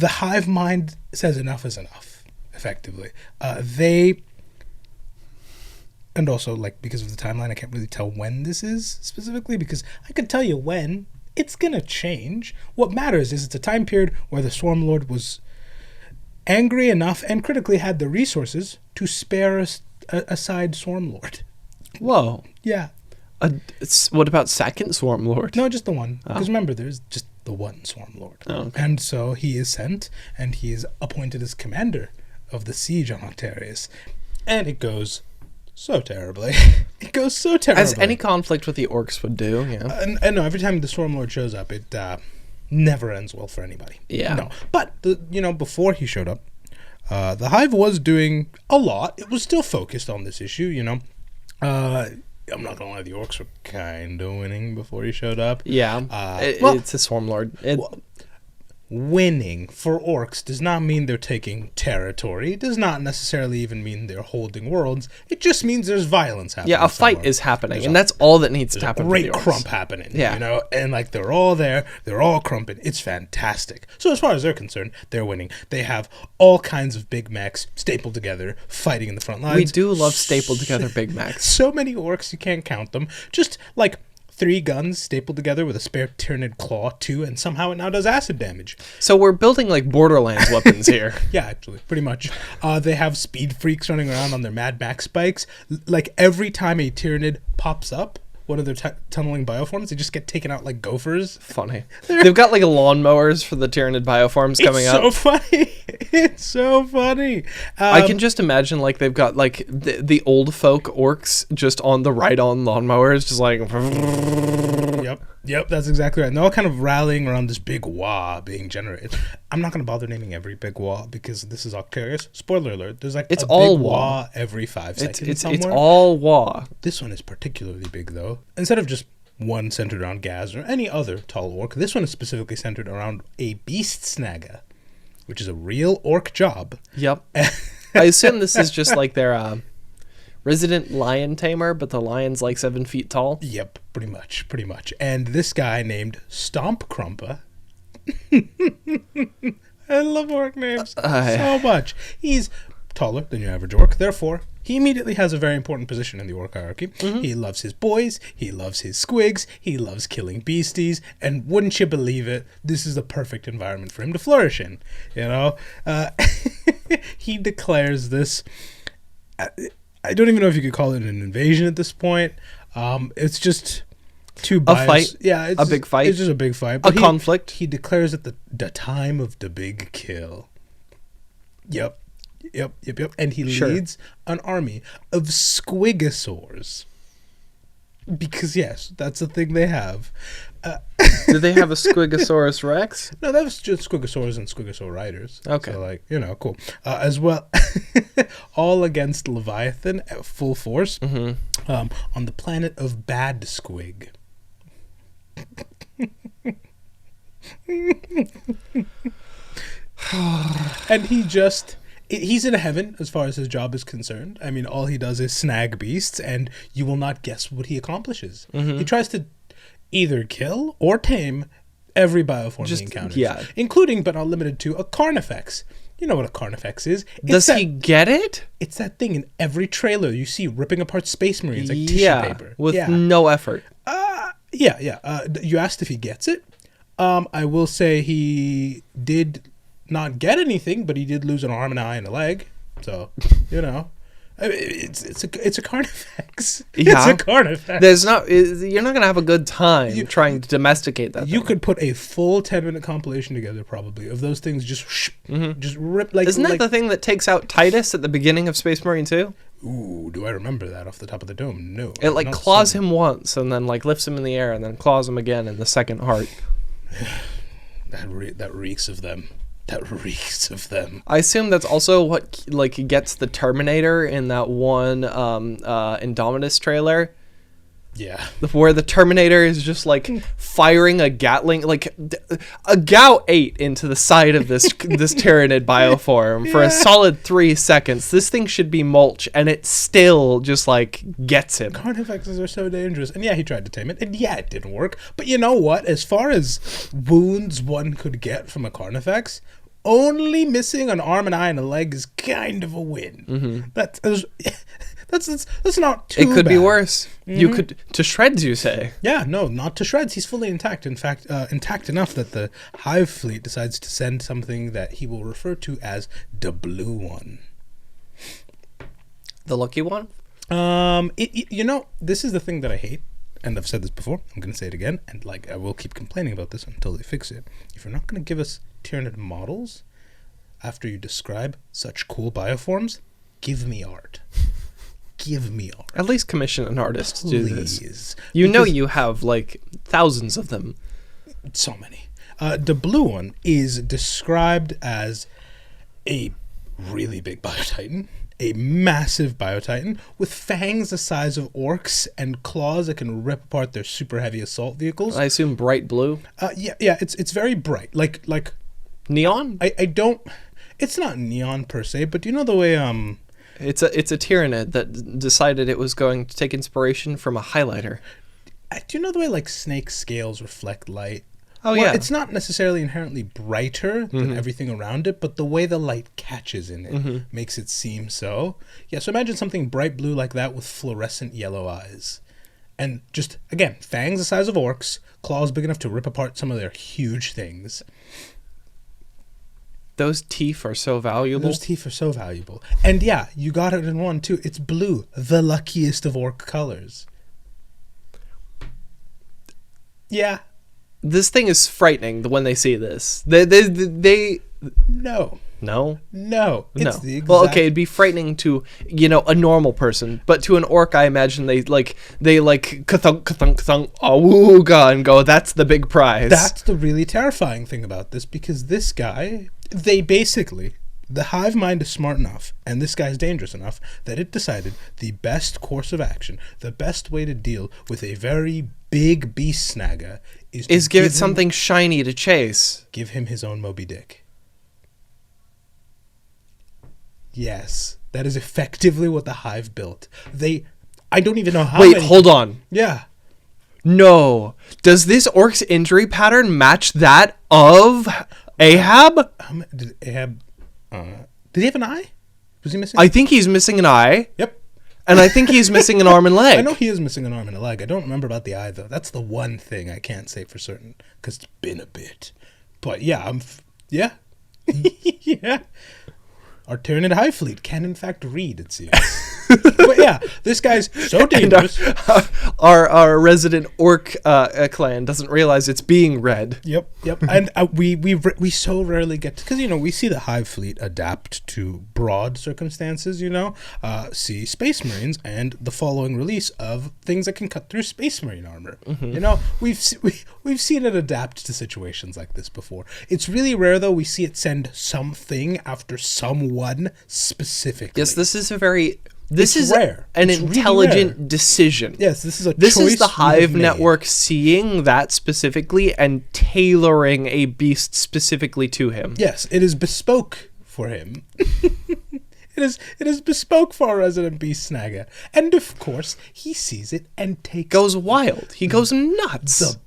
hive mind says enough is enough, effectively. And also, like, because of the timeline, I can't really tell when this is specifically, because I could tell you when. It's going to change. What matters is it's a time period where the Swarmlord was angry enough and critically had the resources to spare a side Swarmlord. Whoa. Yeah. What about second Swarmlord? No, just the one. Because remember, there's just the one Swarmlord. Oh, okay. And so he is sent, and he is appointed as commander of the siege on Octarius. And it goes so terribly. It goes so terribly. As any conflict with the Orks would do, yeah. And no, every time the Swarmlord shows up, it never ends well for anybody. Yeah. No. But, before he showed up, the Hive was doing a lot. It was still focused on this issue, I'm not going to lie, the Orks were kind of winning before he showed up. Yeah. It's a Swarmlord. Winning for Orks does not mean they're taking territory. It does not necessarily even mean they're holding worlds. It just means there's violence happening. Yeah, a fight is happening, and that's all that needs to happen. Great crump happening, and like they're all there, they're all crumping. It's fantastic. So as far as they're concerned, they're winning. They have all kinds of big mechs stapled together, fighting in the front lines. We do love stapled together big mechs. So many Orks you can't count them. Just like 3 guns stapled together with a spare Tyranid claw too, and somehow it now does acid damage. So we're building like Borderlands weapons here. Yeah, actually, pretty much. They have speed freaks running around on their Mad Max bikes. Like every time a Tyranid pops up, one of their tunneling bioforms, they just get taken out like gophers. Funny. They've got like lawnmowers for the Tyranid bioforms coming up. It's so funny. It's so funny. I can just imagine like they've got like the old folk Orks just on the ride-on lawnmowers, just like... Yep, that's exactly right. And they're all kind of rallying around this big wah being generated. I'm not going to bother naming every big wah because this is Octarius. Spoiler alert, there's like it's a all big wah every 5 seconds somewhere. It's all wah. This one is particularly big, though. Instead of just one centered around Gaz or any other tall orc, this one is specifically centered around a beast snagga, which is a real orc job. Yep. I assume this is just like their... resident lion tamer, but the lion's like 7 feet tall. Yep, pretty much. And this guy named Stomp Krumpa. I love orc names so much. He's taller than your average orc, therefore he immediately has a very important position in the orc hierarchy. Mm-hmm. He loves his boys, he loves his squigs, he loves killing beasties, and wouldn't you believe it, this is the perfect environment for him to flourish in. He declares this... I don't even know if you could call it an invasion at this point. It's just two bios. A fight? Yeah. It's a big fight? It's just a big fight. But conflict? He declares it the time of the big kill. Yep. And he leads an army of squigosaurs. Because, yes, that's the thing they have. Did they have a Squigosaurus Rex? No, that was just Squigosaurs and Squigosaur riders. Okay. So, cool. As well, all against Leviathan at full force on the planet of Bad Squig. And he's in heaven as far as his job is concerned. I mean, all he does is snag beasts, and you will not guess what he accomplishes. He tries to either kill or tame every bioform he encounters, including but not limited to a Carnifex. You know what a Carnifex is. Does he get it? It's that thing in every trailer you see ripping apart Space Marines like tissue paper. With no effort. You asked if he gets it. I will say he did not get anything, but he did lose an arm, an eye, and a leg. So, it's a Carnifex. Yeah. It's a Carnifex. You're not gonna have a good time trying to domesticate that. You could put a full 10-minute compilation together, probably, of those things just rip like. Isn't that the thing that takes out Titus at the beginning of Space Marine 2? Ooh, do I remember that off the top of the dome? No. It claws him once and then lifts him in the air and then claws him again in the second heart. That reeks of them. That reeks of them. I assume that's also what gets the Terminator in that one Indominus trailer. Yeah. Where the Terminator is just firing a Gatling, a Gao 8 into the side of this Tyranid bioform for a solid 3 seconds. This thing should be mulch, and it still just gets him. Carnifexes are so dangerous. And he tried to tame it, and it didn't work. But you know what? As far as wounds one could get from a Carnifex, only missing an arm, an eye, and a leg is kind of a win. That's not too bad. It could be worse. You could to shreds, you say? Yeah, no, not to shreds. He's fully intact. In fact, intact enough that the Hive Fleet decides to send something that he will refer to as the Blue One. The lucky one? This is the thing that I hate, and I've said this before. I'm going to say it again, and I will keep complaining about this until they fix it. If you're not going to give us Tyranid models after you describe such cool bioforms, give me art. Give me art. At least commission an artist to do this. Because you have thousands of them. So many. The Blue One is described as a really big biotitan, a massive biotitan with fangs the size of orcs and claws that can rip apart their super heavy assault vehicles. I assume bright blue. It's very bright, like neon. I don't. It's not neon per se, but do you know the way It's a Tyranid that decided it was going to take inspiration from a highlighter. Do you know the way snake scales reflect light? Oh, yeah. It's not necessarily inherently brighter than everything around it, but the way the light catches in it makes it seem so. Yeah, so imagine something bright blue like that with fluorescent yellow eyes. And just, again, fangs the size of orcs, claws big enough to rip apart some of their huge things. Those teeth are so valuable. And you got it in one, too. It's blue, the luckiest of orc colors. Yeah. This thing is frightening when they see this. They No. No? No. It's the exact... Well, okay, it'd be frightening to, a normal person, but to an orc, I imagine they ka-thunk, ka-thunk, ka-thunk, awooga, and go, that's the big prize. That's the really terrifying thing about this, because this guy... the hive mind is smart enough, and this guy's dangerous enough, that it decided the best course of action, the best way to deal with a very big beast snagger is give it something shiny to chase. Give him his own Moby Dick. Yes, that is effectively what the hive built. I don't even know how. Wait, hold on. Yeah. No. Does this orc's injury pattern match that of Ahab? Did Ahab... did he have an eye? Was he missing? I think he's missing an eye. Yep. And I think he's missing an arm and leg. I know he is missing an arm and a leg. I don't remember about the eye, though. That's the one thing I can't say for certain, because it's been a bit. But yeah, yeah. Yeah. Our Tyranid Hive Fleet can, in fact, read, it seems. But yeah, this guy's so dangerous. And our resident orc clan doesn't realize it's being read. Yep. And we so rarely get to, because we see the Hive Fleet adapt to broad circumstances. See Space Marines and the following release of things that can cut through Space Marine armor. We've seen it adapt to situations like this before. It's really rare though we see it send something after someone specifically. Yes, this is rare. An it's intelligent really decision. Yes, this is the Hive network seeing that specifically and tailoring a beast specifically to him. Yes, it is bespoke for him. It is bespoke for our resident beast snagger. And of course, he sees it and goes wild. He goes nuts.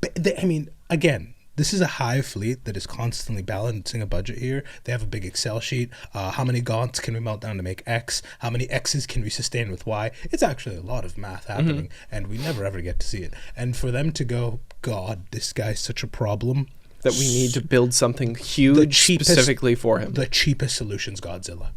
Again, this is a Hive Fleet that is constantly balancing a budget here. They have a big Excel sheet. How many gaunts can we melt down to make X? How many X's can we sustain with Y? It's actually a lot of math happening, and we never ever get to see it. And for them to go, God, this guy's such a problem. That we need to build something huge specifically for him. The cheapest solution's Godzilla.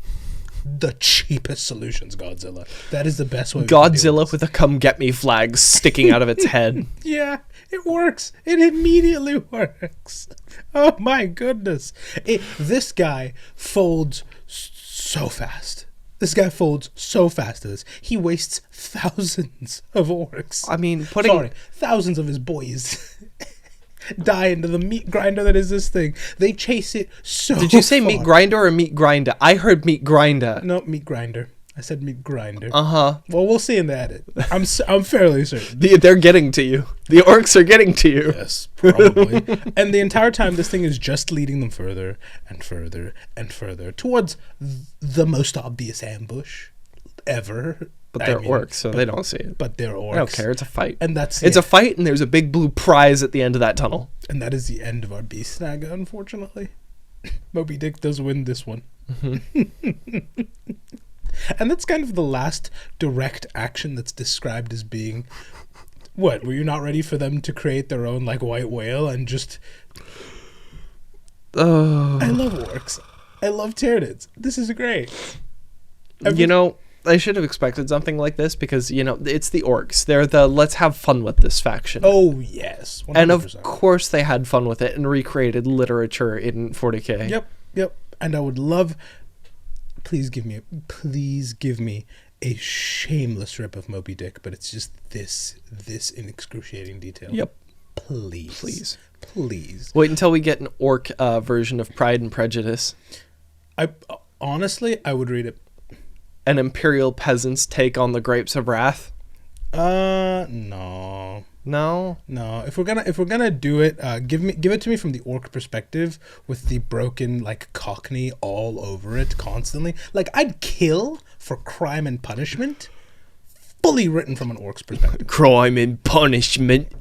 The cheapest solutions, Godzilla. That is the best way. Godzilla with a "come get me" flag sticking out of its head. Yeah, it works. It immediately works. Oh my goodness! This guy folds so fast. This guy folds so fast to this. He wastes thousands of orcs. I mean, thousands of his boys. Die into the meat grinder that is this thing. They chase it so Did you say far. meat grinder or meat grinder? I heard meat grinder. No, meat grinder. I said meat grinder. Uh-huh. Well, we'll see in the edit. I'm fairly certain. They're getting to you. The orcs are getting to you. Yes, probably. And the entire time, this thing is just leading them further and further and further towards the most obvious ambush ever. But they're orcs, so they don't see it. But they're orcs. I don't care. It's a fight. And it's a fight, and there's a big blue prize at the end of that tunnel. And that is the end of our beast snagga, unfortunately. Moby Dick does win this one. Mm-hmm. And that's kind of the last direct action that's described as being... What, were you not ready for them to create their own, white whale and just... Oh. I love orcs. I love Tyranids. This is great. I should have expected something like this because, it's the orcs. They're the let's have fun with this faction. Oh, yes. 100%. And of course they had fun with it and recreated literature in 40K. Yep. And I would love... Please give me a shameless rip of Moby Dick, but it's just this in excruciating detail. Yep. Please. Wait until we get an orc version of Pride and Prejudice. Honestly, I would read it. An Imperial peasant's take on the Grapes of Wrath? No. If we're gonna do it, give it to me from the orc perspective with the broken Cockney all over it constantly. I'd kill for crime and punishment, fully written from an orc's perspective. Crime and punishment.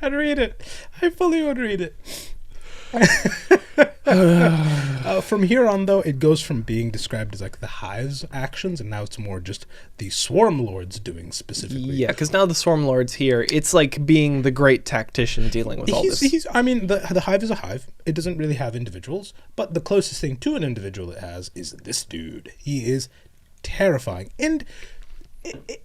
I'd read it. I fully would read it. From here on, though, it goes from being described as the Hive's actions, and now it's more just the Swarmlords doing specifically. Yeah, because now the Swarmlord's here. It's like being the great tactician dealing with all this. The Hive is a Hive. It doesn't really have individuals, but the closest thing to an individual it has is this dude. He is terrifying, and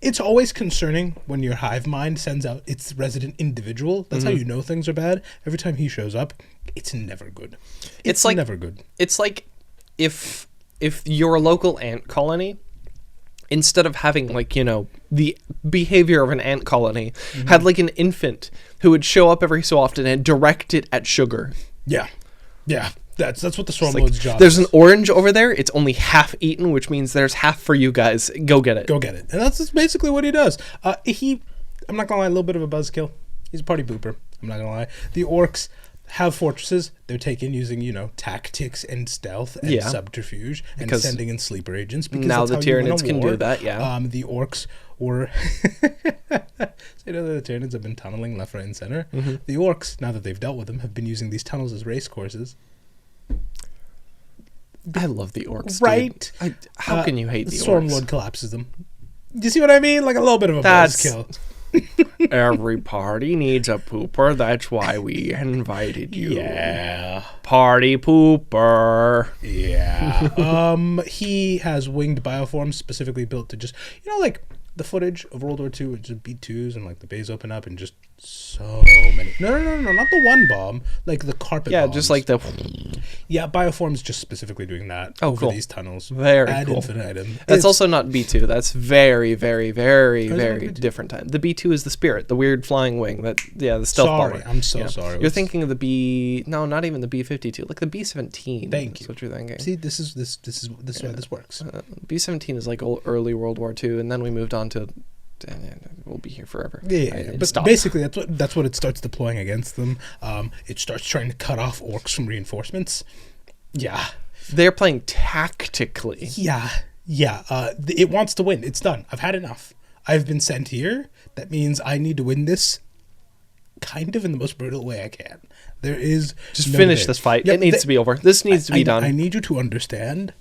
it's always concerning when your Hive mind sends out its resident individual. That's how you know things are bad. Every time he shows up, it's never good. It's never good. It's like if your local ant colony, instead of having the behavior of an ant colony, had an infant who would show up every so often and direct it at sugar. Yeah. That's what the Swarmlord's job is. There's an orange over there. It's only half eaten, which means there's half for you guys. Go get it. And that's basically what he does. I'm not going to lie, a little bit of a buzzkill. He's a party pooper. I'm not going to lie. The orcs have fortresses. They're taken using, tactics and stealth and subterfuge and sending in sleeper agents. Because now the Tyranids can do that, the orcs were... the Tyranids have been tunneling left, right, and center. Mm-hmm. The orcs, now that they've dealt with them, have been using these tunnels as race courses. I love the orcs, right? How can you hate the orcs? Swarmlord collapses them. Do you see what I mean? A little bit of a buzzkill. Every party needs a pooper. That's why we invited you. Yeah. Party pooper. Yeah. He has winged bioforms specifically built to just, like the footage of World War II with just B2s and like the bays open up and just so many. No, not the one bomb, like the carpet bombs. Just like the... Yeah, bioforms just specifically doing that over these tunnels. Very ad cool. infinitum. That's also not B2. That's very, very, very, very different time. The B2 is the spirit, the weird flying wing. The stealth bomber. I'm so sorry. You're thinking of the B... No, not even the B-52. Like the B-17. Thank you. That's what you're thinking. See, this is why this works. B-17 is like early World War II, and then we moved on to... we'll be here forever. Yeah, but basically that's what it starts deploying against them. It starts trying to cut off orcs from reinforcements. Yeah, they're playing tactically. Yeah. It wants to win. It's done. I've had enough. I've been sent here. That means I need to win this, kind of in the most brutal way I can. There is just finish this fight. It needs to be over. This needs to be done. I need you to understand.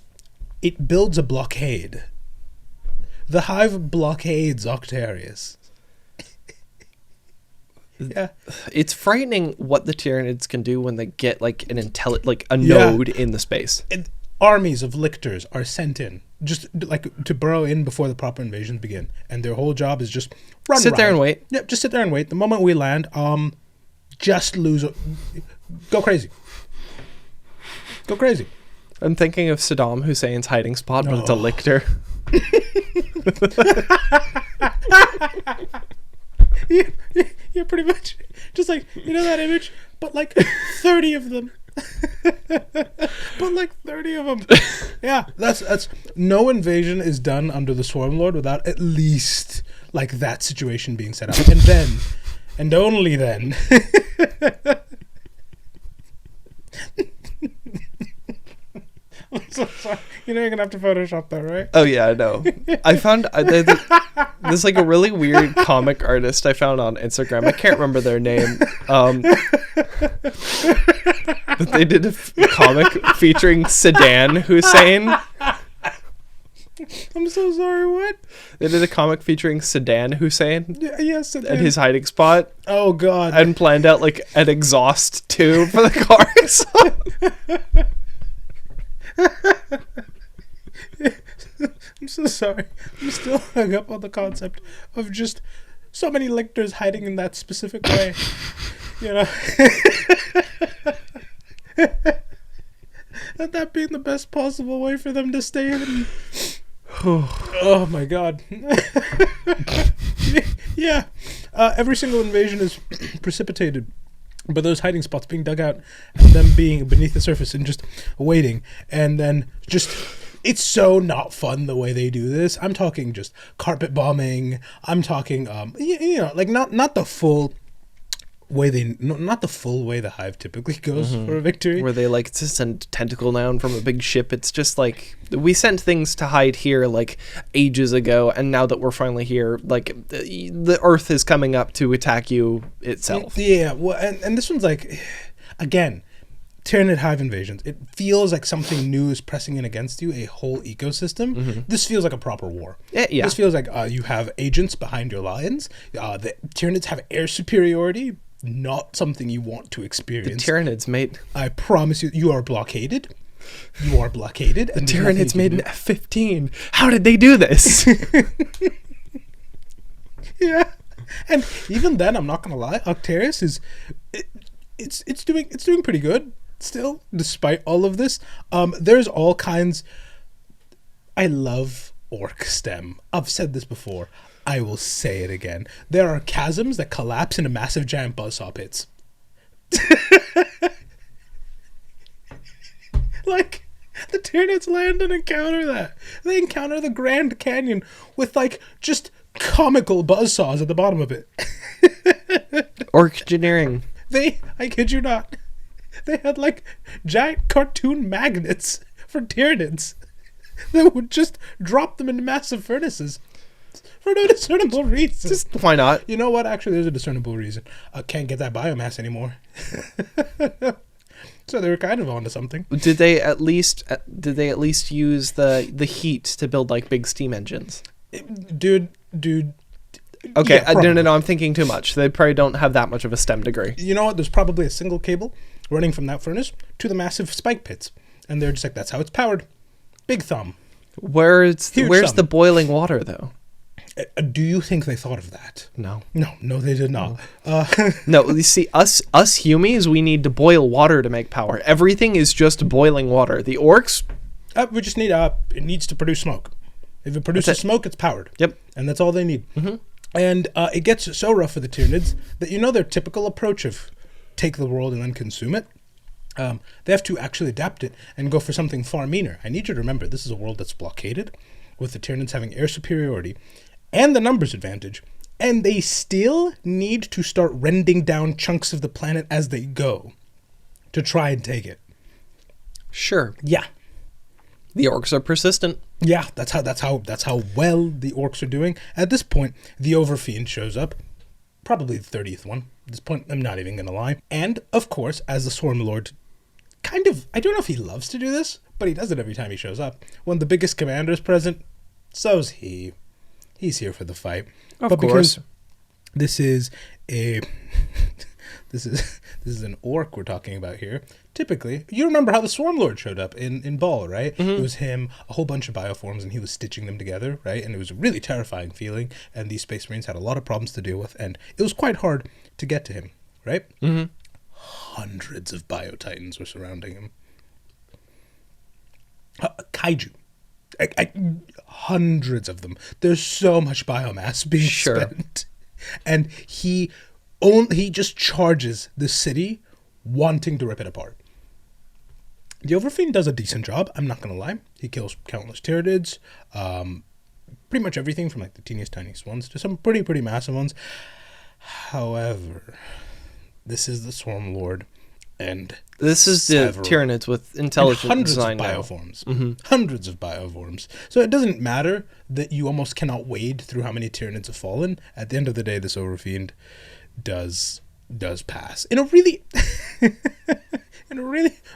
It builds a blockade. The Hive blockades Octarius. Yeah, it's frightening what the Tyranids can do when they get like a node in the space. Armies of lictors are sent in just like to burrow in before the proper invasions begin, and their whole job is just sit there and wait. Yep, just sit there and wait. The moment we land, just lose, go crazy. I'm thinking of Saddam Hussein's hiding spot, but it's a lictor. Yeah, pretty much. Just like, that image, but like 30 of them. Yeah, that's no invasion is done under the Swarmlord without at least like that situation being set up. And then, and only then. I'm so sorry. You're gonna have to Photoshop that, right? Oh yeah, I know. I found there's like a really weird comic artist I found on Instagram. I can't remember their name. But they did a comic featuring Saddam Hussein. I'm so sorry. What? They did a comic featuring Saddam Hussein. Yes, at his hiding spot. Oh God! And planned out like an exhaust tube for the cars. I'm so sorry. I'm still hung up on the concept of just so many lictors hiding in that specific way. That being the best possible way for them to stay hidden. Oh my God. Yeah. Every single invasion is precipitated by those hiding spots being dug out and them being beneath the surface and just waiting. And then just, it's so not fun the way they do this. I'm talking just carpet bombing. I'm talking, like not the full way not the full way the Hive typically goes for a victory, where they like to send tentacle down from a big ship. It's just like we sent things to hide here like ages ago, and now that we're finally here, like the Earth is coming up to attack you itself. Yeah, well, and this one's like, again, Tyranid Hive invasions. It feels like something new is pressing in against you, a whole ecosystem. This feels like a proper war. Yeah. This feels like you have agents behind your lions. The Tyranids have air superiority. Not something you want to experience. The Tyranids, mate. I promise you are blockaded. The Tyranids made an F-15. How did they do this? Yeah. And even then, I'm not gonna lie, Octarius is it's doing pretty good still, despite all of this. There's all kinds. I love Ork STEM. I've said this before. I will say it again. There are chasms that collapse into massive giant buzzsaw pits. Like, the Tyranids land and encounter that. They encounter the Grand Canyon with, like, just comical buzzsaws at the bottom of it. Ork engineering. I kid you not, they had, like, giant cartoon magnets for Tyranids that would just drop them into massive furnaces. For no discernible reason. Just why not? You know what? Actually, there's a discernible reason. I can't get that biomass anymore. So they were kind of onto something. Did they at least use the heat to build like big steam engines? Dude, Okay, Yeah, probably. no, I'm thinking too much. They probably don't have that much of a STEM degree. You know what? There's probably a single cable running from that furnace to the massive spike pits. And they're just like, that's how it's powered. Big thumb. Where's thumb. the boiling water, though? Do you think they thought of that? No, they did not. No, you see, us humies, we need to boil water to make power. Everything is just boiling water. The orcs... we just need, it needs to produce smoke. If it produces smoke, it's powered. Yep. And that's all they need. Mm-hmm. And it gets so rough for the Tyranids that their typical approach of take the world and then consume it. They have to actually adapt it and go for something far meaner. I need you to remember, this is a world that's blockaded, with the Tyranids having air superiority and the numbers advantage, and they still need to start rending down chunks of the planet as they go to try and take it. Sure. Yeah. The orcs are persistent. Yeah, that's how well the orcs are doing. At this point, the Overfiend shows up, probably the 30th one. At this point, I'm not even going to lie. And, of course, as the Swarmlord, I don't know if he loves to do this, but he does it every time he shows up. When the biggest commander is present, so's he. He's here for the fight. Of course. Because this is a... This is an orc we're talking about here. Typically, you remember how the Swarmlord showed up in Ball, right? Mm-hmm. It was him, a whole bunch of bioforms, and he was stitching them together, right? And it was a really terrifying feeling, and these Space Marines had a lot of problems to deal with, and it was quite hard to get to him, right? Mm-hmm. Hundreds of Biotitans were surrounding him. Kaiju. Hundreds of them. There's so much biomass being spent. And he just charges the city wanting to rip it apart. The Overfiend does a decent job, I'm not going to lie. He kills countless Tyranids, pretty much everything from like the teeniest, tiniest ones to some pretty massive ones. However, this is the Swarmlord, and this is the Tyranids with intelligent hundreds design of bioforms. Mm-hmm. Hundreds of bioforms. So it doesn't matter that you almost cannot wade through how many Tyranids have fallen. At the end of the day, this Overfiend does pass in a really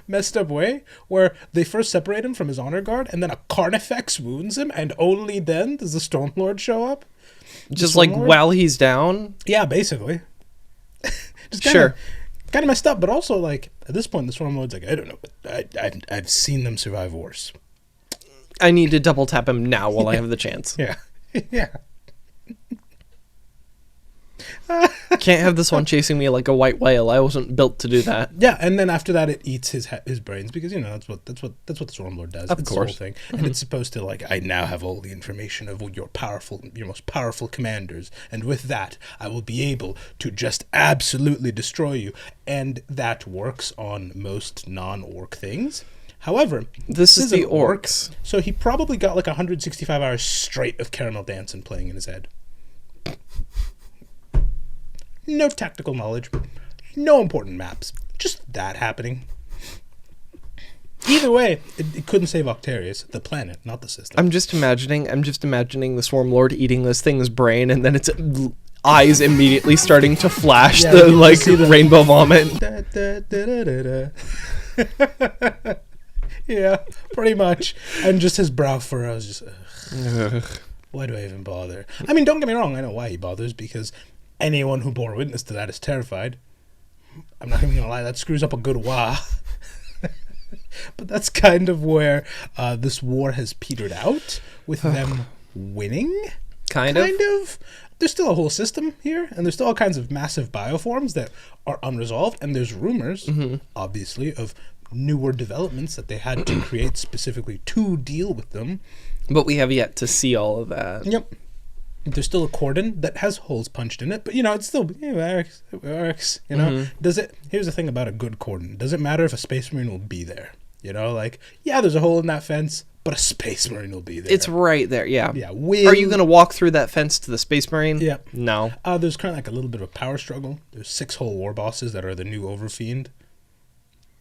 messed up way, where they first separate him from his honor guard, and then a Carnifex wounds him, and only then does the Stormlord show up. Just like while he's down? Yeah, basically. Just kind of messed up, but also like at this point the Swarmlord's like, I don't know, but I've seen them survive worse. I need to double tap him now while I have the chance. Yeah. Yeah. Can't have this one chasing me like a white whale. I wasn't built to do that. Yeah, and then after that, it eats his brains, because that's what the Swarmlord does. Of it's course, the whole thing, and it's supposed to like, I now have all the information of your most powerful commanders, and with that, I will be able to just absolutely destroy you, and that works on most non-orc things. However, this is the orcs, so he probably got like 165 hours straight of Caramel Dancing playing in his head. No tactical knowledge, no important maps, just that happening. Either way, it couldn't save Octarius, the planet, not the system. I'm just imagining the Swarmlord eating this thing's brain, and then its eyes immediately starting to flash the rainbow vomit. Yeah, pretty much. And just his brow furrow is just, why do I even bother? I mean, don't get me wrong, I know why he bothers, because anyone who bore witness to that is terrified. I'm not even going to lie, that screws up a good wah. But that's kind of where this war has petered out, with them winning. Kind of. There's still a whole system here, and there's still all kinds of massive bioforms that are unresolved, and there's rumors, obviously, of newer developments that they had to create specifically to deal with them. But we have yet to see all of that. Yep. There's still a cordon that has holes punched in it, but it's still it works. Does it? Here's the thing about a good cordon: does it matter if a Space Marine will be there? There's a hole in that fence, but a Space Marine will be there. It's right there. Yeah. Yeah. Are you going to walk through that fence to the Space Marine? Yeah. No. There's kind of like a little bit of a power struggle. There's 6 whole Warbosses that are the new Overfiend.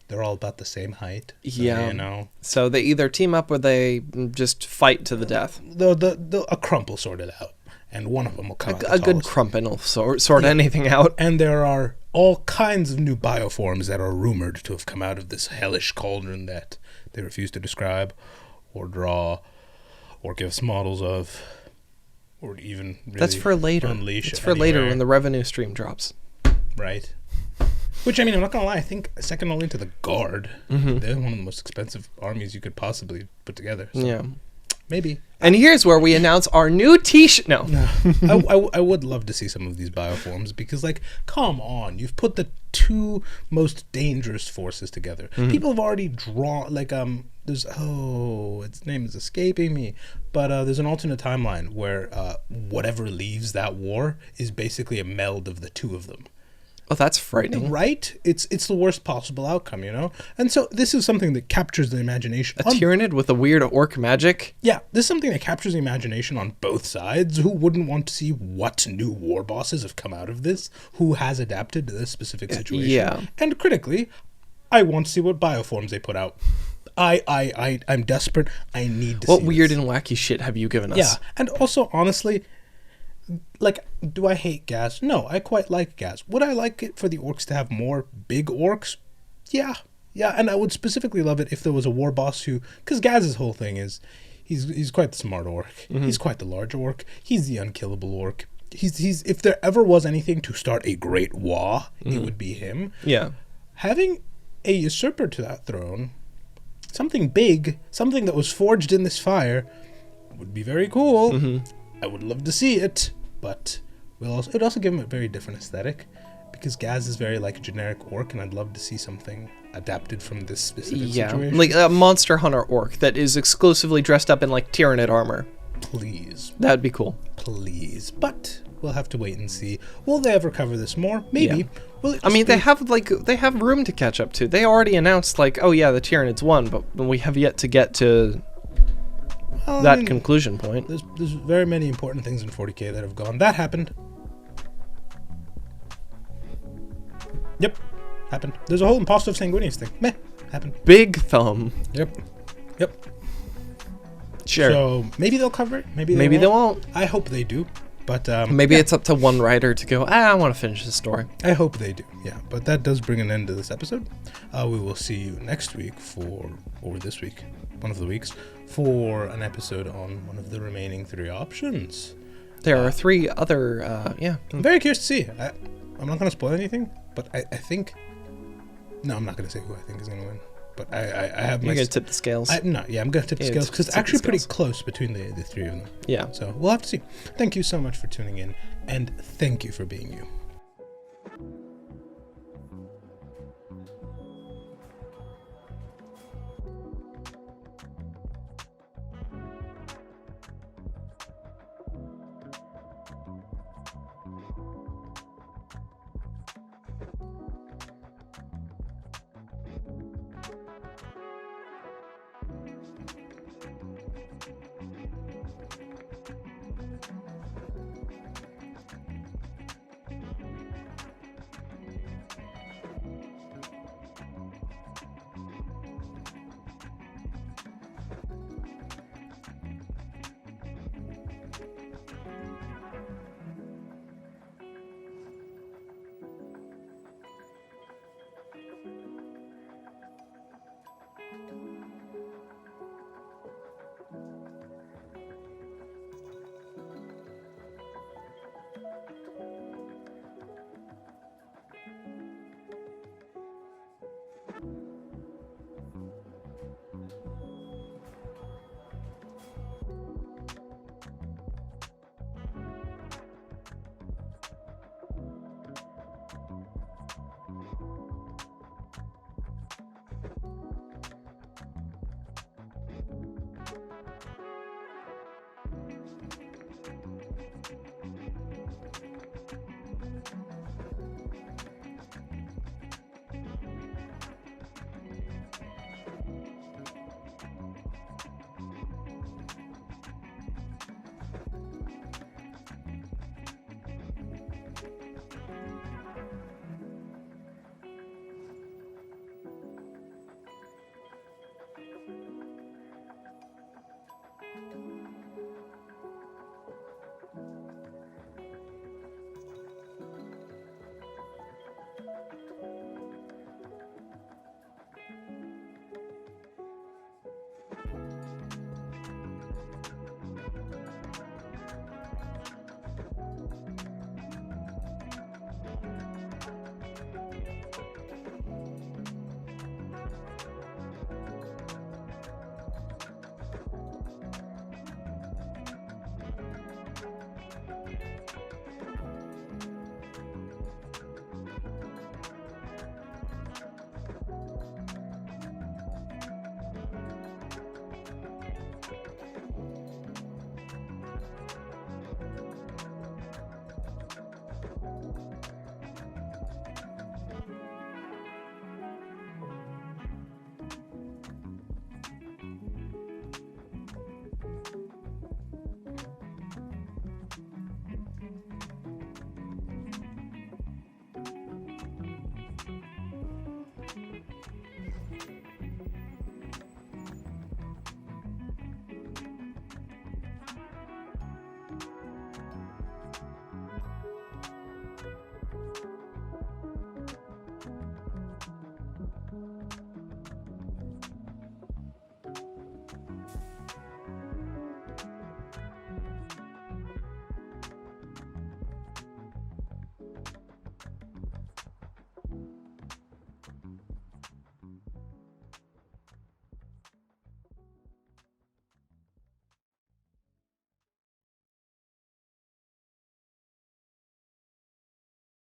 They're all about the same height. So, yeah. So they either team up or they just fight to the death. A crump will sort it out. And one of them will come out a good crumpin will sort anything out. And there are all kinds of new bioforms that are rumored to have come out of this hellish cauldron that they refuse to describe or draw or give us models of. or even really that's for later. Unleash it's for later when the revenue stream drops. Right. Which, I mean, I'm not going to lie, I think second only to the Guard. They're one of the most expensive armies you could possibly put together. So yeah. Maybe. And here's where we announce our new t-shirt. No. I would love to see some of these bioforms because, like, come on. You've put the two most dangerous forces together. People have already drawn, like, there's, its name is escaping me. But there's an alternate timeline where whatever leaves that war is basically a meld of the two of them. Oh, that's frightening. Right? It's the worst possible outcome, you know? And so this is something that captures the imagination. A Tyranid with a weird orc magic? Yeah, this is something that captures the imagination on both sides. Who wouldn't want to see what new war bosses have come out of this? Who has adapted to this specific situation? Yeah. And critically, I want to see what bioforms they put out. I'm desperate. I need to see what weird this. and wacky shit have you given us? Yeah, and also, honestly, like, do I hate Gaz? No, I quite like Gaz. Would I like it for the orcs to have more big orcs? Yeah, and I would specifically love it if there was a war boss who, because Gaz's whole thing is, he's quite the smart orc. He's quite the large orc. He's the unkillable orc. He's if there ever was anything to start a great war, it would be him. Yeah. Having a usurper to that throne, something big, something that was forged in this fire, would be very cool. I would love to see it, but it would also give him a very different aesthetic, because Gaz is very like a generic orc, and I'd love to see something adapted from this specific situation. Like a monster hunter orc that is exclusively dressed up in like Tyranid armor. Please. That'd be cool. Please. But we'll have to wait and see. Will they ever cover this more? Maybe. Yeah. Will I mean, they have room to catch up to. They already announced like, oh yeah, the Tyranids won, but we have yet to get to that conclusion point. There's very many important things in 40k that have gone. That happened. Yep. Happened. There's a whole imposter of Sanguinius thing. Meh. Happened. Big thumb. Yep. Sure. So maybe they'll cover it. Maybe they won't. I hope they do. But maybe it's up to one writer to go, I want to finish this story. I hope they do. Yeah. But that does bring an end to this episode. We will see you next week or this week, one of the weeks, for an episode on one of the remaining 3 options. There are 3 other, I'm very curious to see. I'm not going to spoil anything, but I think... No, I'm not going to say who I think is going to win. But I have You're going to tip the scales? I'm going to tip the scales, because it's actually pretty close between the 3 of them. Yeah. So we'll have to see. Thank you so much for tuning in, and thank you for being you.